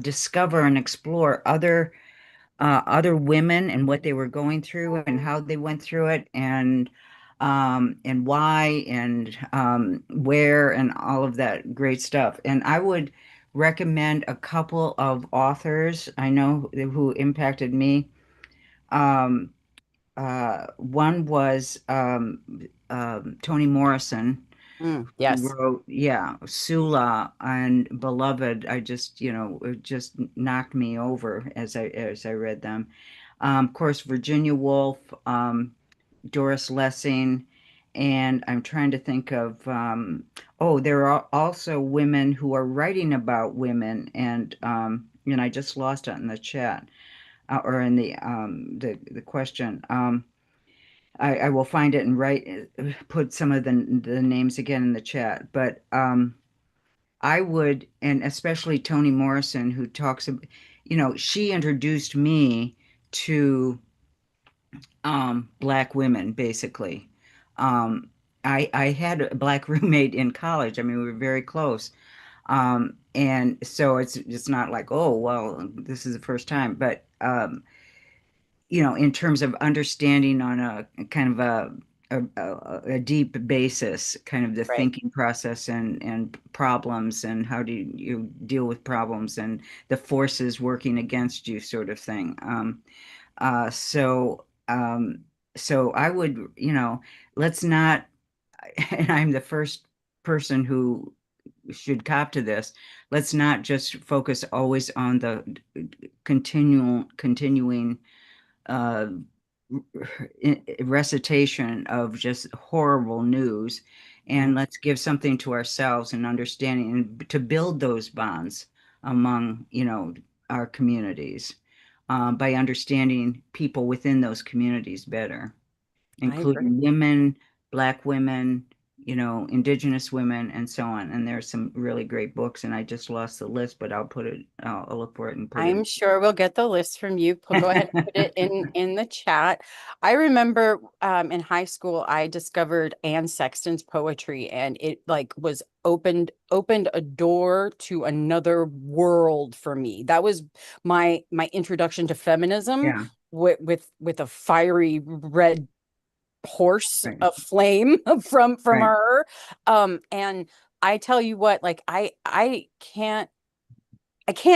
discover and explore other women and what they were going through and how they went through it, and why, and where, and all of that great stuff. And I would recommend a couple of authors I know who impacted me. Um, One was Toni Morrison, who Yes. wrote, yeah, Sula and Beloved. I just, it just knocked me over as I read them. Of course, Virginia Woolf, Doris Lessing, and I'm trying to think of, oh, there are also women who are writing about women, and I just lost it in the chat, or in the question. I will find it and put some of the names again in the chat, but I would, and especially Toni Morrison, who talks about, she introduced me to Black women, basically. Um, I had a Black roommate in college. I mean, we were very close. And so it's not like, oh, well, this is the first time, but in terms of understanding on a kind of a deep basis, kind of the Right. thinking process and problems and how do you deal with problems and the forces working against you, sort of thing. Uh, so, um, so I would, let's not, and I'm the first person who should cop to this. Let's not just focus always on the continuing uh, recitation of just horrible news, and let's give something to ourselves and understanding and to build those bonds among, our communities, by understanding people within those communities better, I agree. including women, Black women, Indigenous women, and so on. And there's some really great books, and I just lost the list, but I'll look for it and put it. I'm sure we'll get the list from you. Go ahead and put it in the chat. I remember in high school I discovered Anne Sexton's poetry, and it like was opened a door to another world for me. That was my introduction to feminism Yeah, with a fiery red horse right, of flame from right. her. And I tell you what, like I can't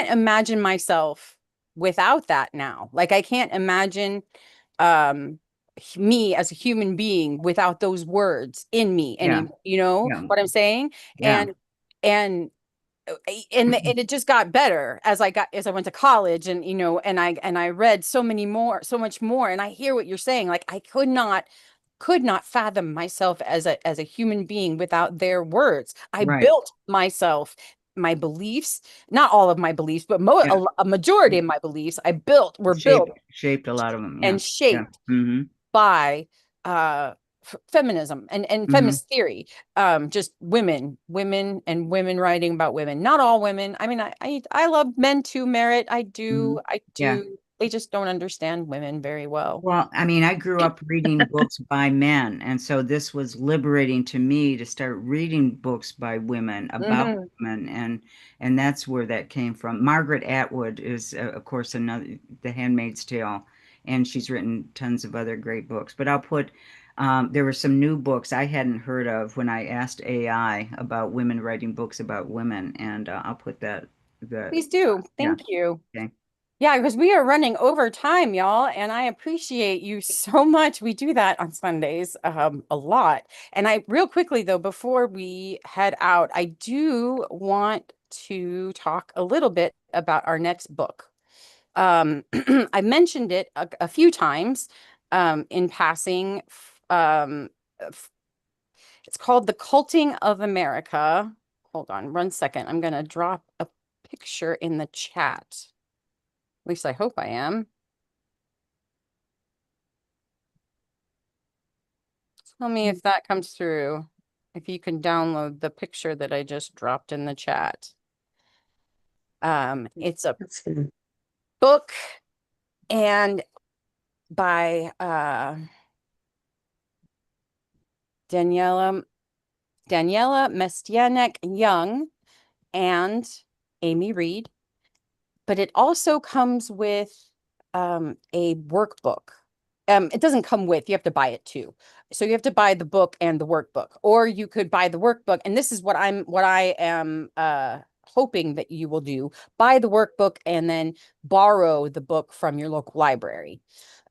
imagine myself without that now. Like I can't imagine um me as a human being without those words in me Yeah, any, you know yeah, what I'm saying? yeah, And and it just got better as I went to college, and and I read so much more, and I hear what you're saying. Like I could not fathom myself as a human being without their words. I right. built myself, my beliefs, not all of my beliefs, but Yeah. a majority of my beliefs were built Shaped a lot of them. Yeah. and Yeah. shaped Mm-hmm. by feminism and Mm-hmm. feminist theory. Just and women writing about women. Not all women. I mean, I love men too, Merit. I Mm-hmm. do. I Yeah. do. They just don't understand women very well. Well, I mean, I grew up reading books by men, and so this was liberating to me to start reading books by women about Hmm. women, and that's where that came from. Margaret Atwood is, of course, another The Handmaid's Tale, and she's written tons of other great books. But there were some new books I hadn't heard of when I asked AI about women writing books about women, and I'll put the Please do. yeah, Thank you. okay. Yeah, because we are running over time, y'all, and I appreciate you so much. We do that on Sundays, a lot. And I, real quickly though, before we head out, I do want to talk a little bit about our next book. I mentioned it a few times, in passing. It's called The Culting of America. Hold on 1 second. I'm going to drop a picture in the chat. At least I hope I am. Tell me if that comes through. If you can download the picture that I just dropped in the chat. It's a That's good. book and by Daniela Mestianek Young and Amy Reed, but it also comes with a workbook. It doesn't come with, you have to buy it too. So you have to buy the book and the workbook, or you could buy the workbook. And this is what I am hoping that you will do: buy the workbook and then borrow the book from your local library.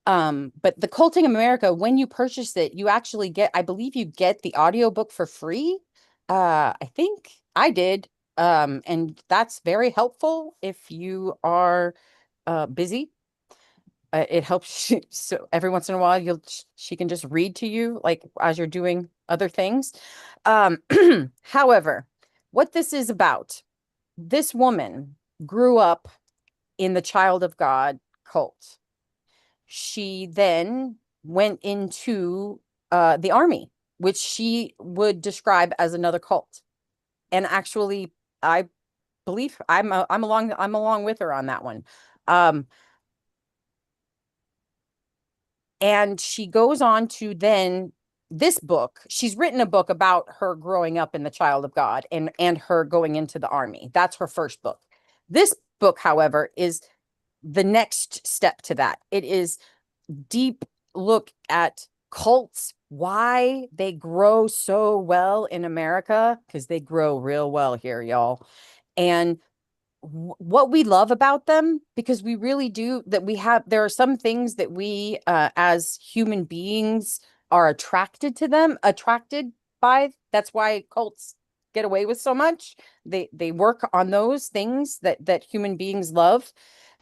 But the Culting America, when you purchase it, you actually get, I believe you get the audiobook for free. I think I did. And that's very helpful if you are busy. It helps so every once in a while she can just read to you like as you're doing other things. Um, however, what this is about, this woman grew up in the Child of God cult. She then went into the army, which she would describe as another cult. And actually, I believe I'm along with her on that one. Um, And she goes on to then this book. She's written a book about her growing up in the Child of God and her going into the army. That's her first book. This book, however, is the next step to that. It is deep look at cults, why they grow so well in America, because they grow real well here, y'all. And what we love about them, because we really do, that we have, there are some things that we as human beings are attracted to them, attracted by. That's why cults get away with so much. They work on those things that human beings love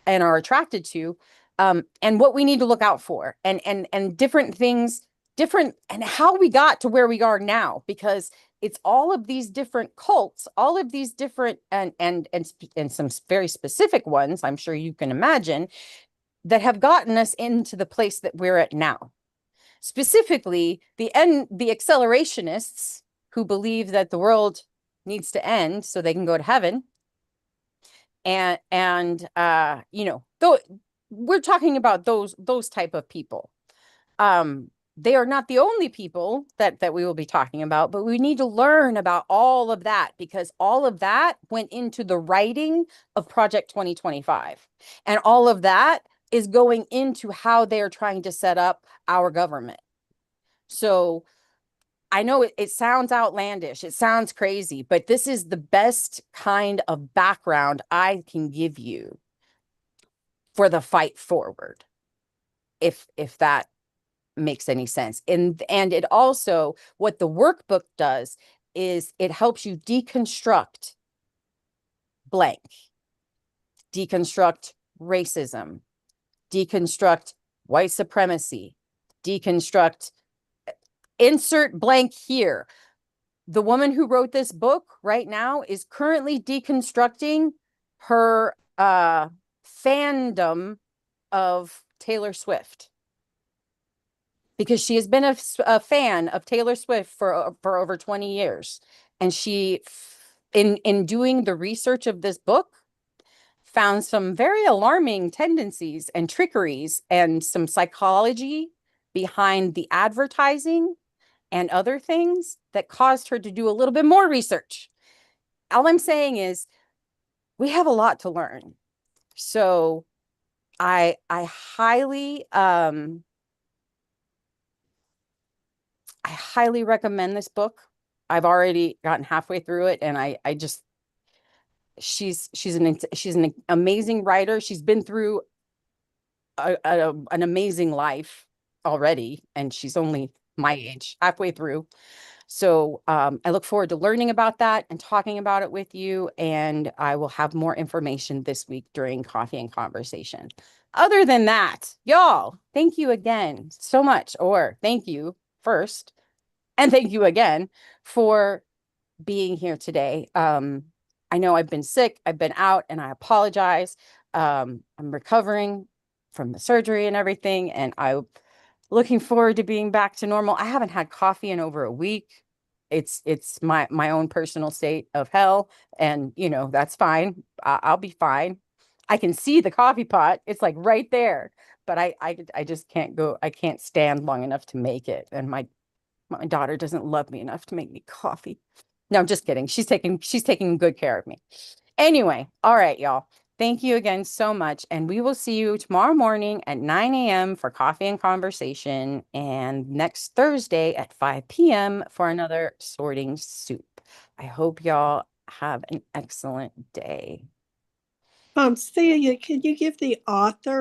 and are attracted to, and what we need to look out for, and different things, different, and how we got to where we are now, because it's all of these different cults, all of these different, and some very specific ones, I'm sure you can imagine, that have gotten us into the place that we're at now. Specifically, the accelerationists who believe that the world needs to end so they can go to heaven. And you know, though we're talking about those type of people. They are not the only people that we will be talking about, but we need to learn about all of that, because all of that went into the writing of Project 2025. And all of that is going into how they're trying to set up our government. So I know it sounds outlandish, it sounds crazy, but this is the best kind of background I can give you for the fight forward, if that makes any sense. And it also, what the workbook does is it helps you deconstruct blank, deconstruct racism, deconstruct white supremacy, deconstruct, insert blank here. The woman who wrote this book right now is currently deconstructing her fandom of Taylor Swift, because she has been a fan of Taylor Swift for over 20 years. And she, in doing the research of this book, found some very alarming tendencies and trickeries and some psychology behind the advertising and other things that caused her to do a little bit more research. All I'm saying is we have a lot to learn. So I highly I highly recommend this book. I've already gotten halfway through it, and I just, she's an amazing writer. She's been through an amazing life already, and she's only my age, halfway through. So I look forward to learning about that and talking about it with you. And I will have more information this week during Coffee and Conversation. Other than that, y'all, thank you again so much, or thank you first, and thank you again for being here today. I know I've been sick, I've been out, and I apologize. I'm recovering from the surgery and everything, and I'm looking forward to being back to normal. I haven't had coffee in over a week. It's my own personal state of hell, and you know, that's fine. I'll be fine. I can see the coffee pot. It's like right there, but I just can't go. I can't stand long enough to make it, and my daughter doesn't love me enough to make me coffee. No, I'm just kidding. She's taking good care of me. Anyway, all right, y'all. Thank you again so much. And we will see you tomorrow morning at 9 a.m. for Coffee and Conversation, and next Thursday at 5 p.m. for another Sorting Soup. I hope y'all have an excellent day. Celia, can you give the author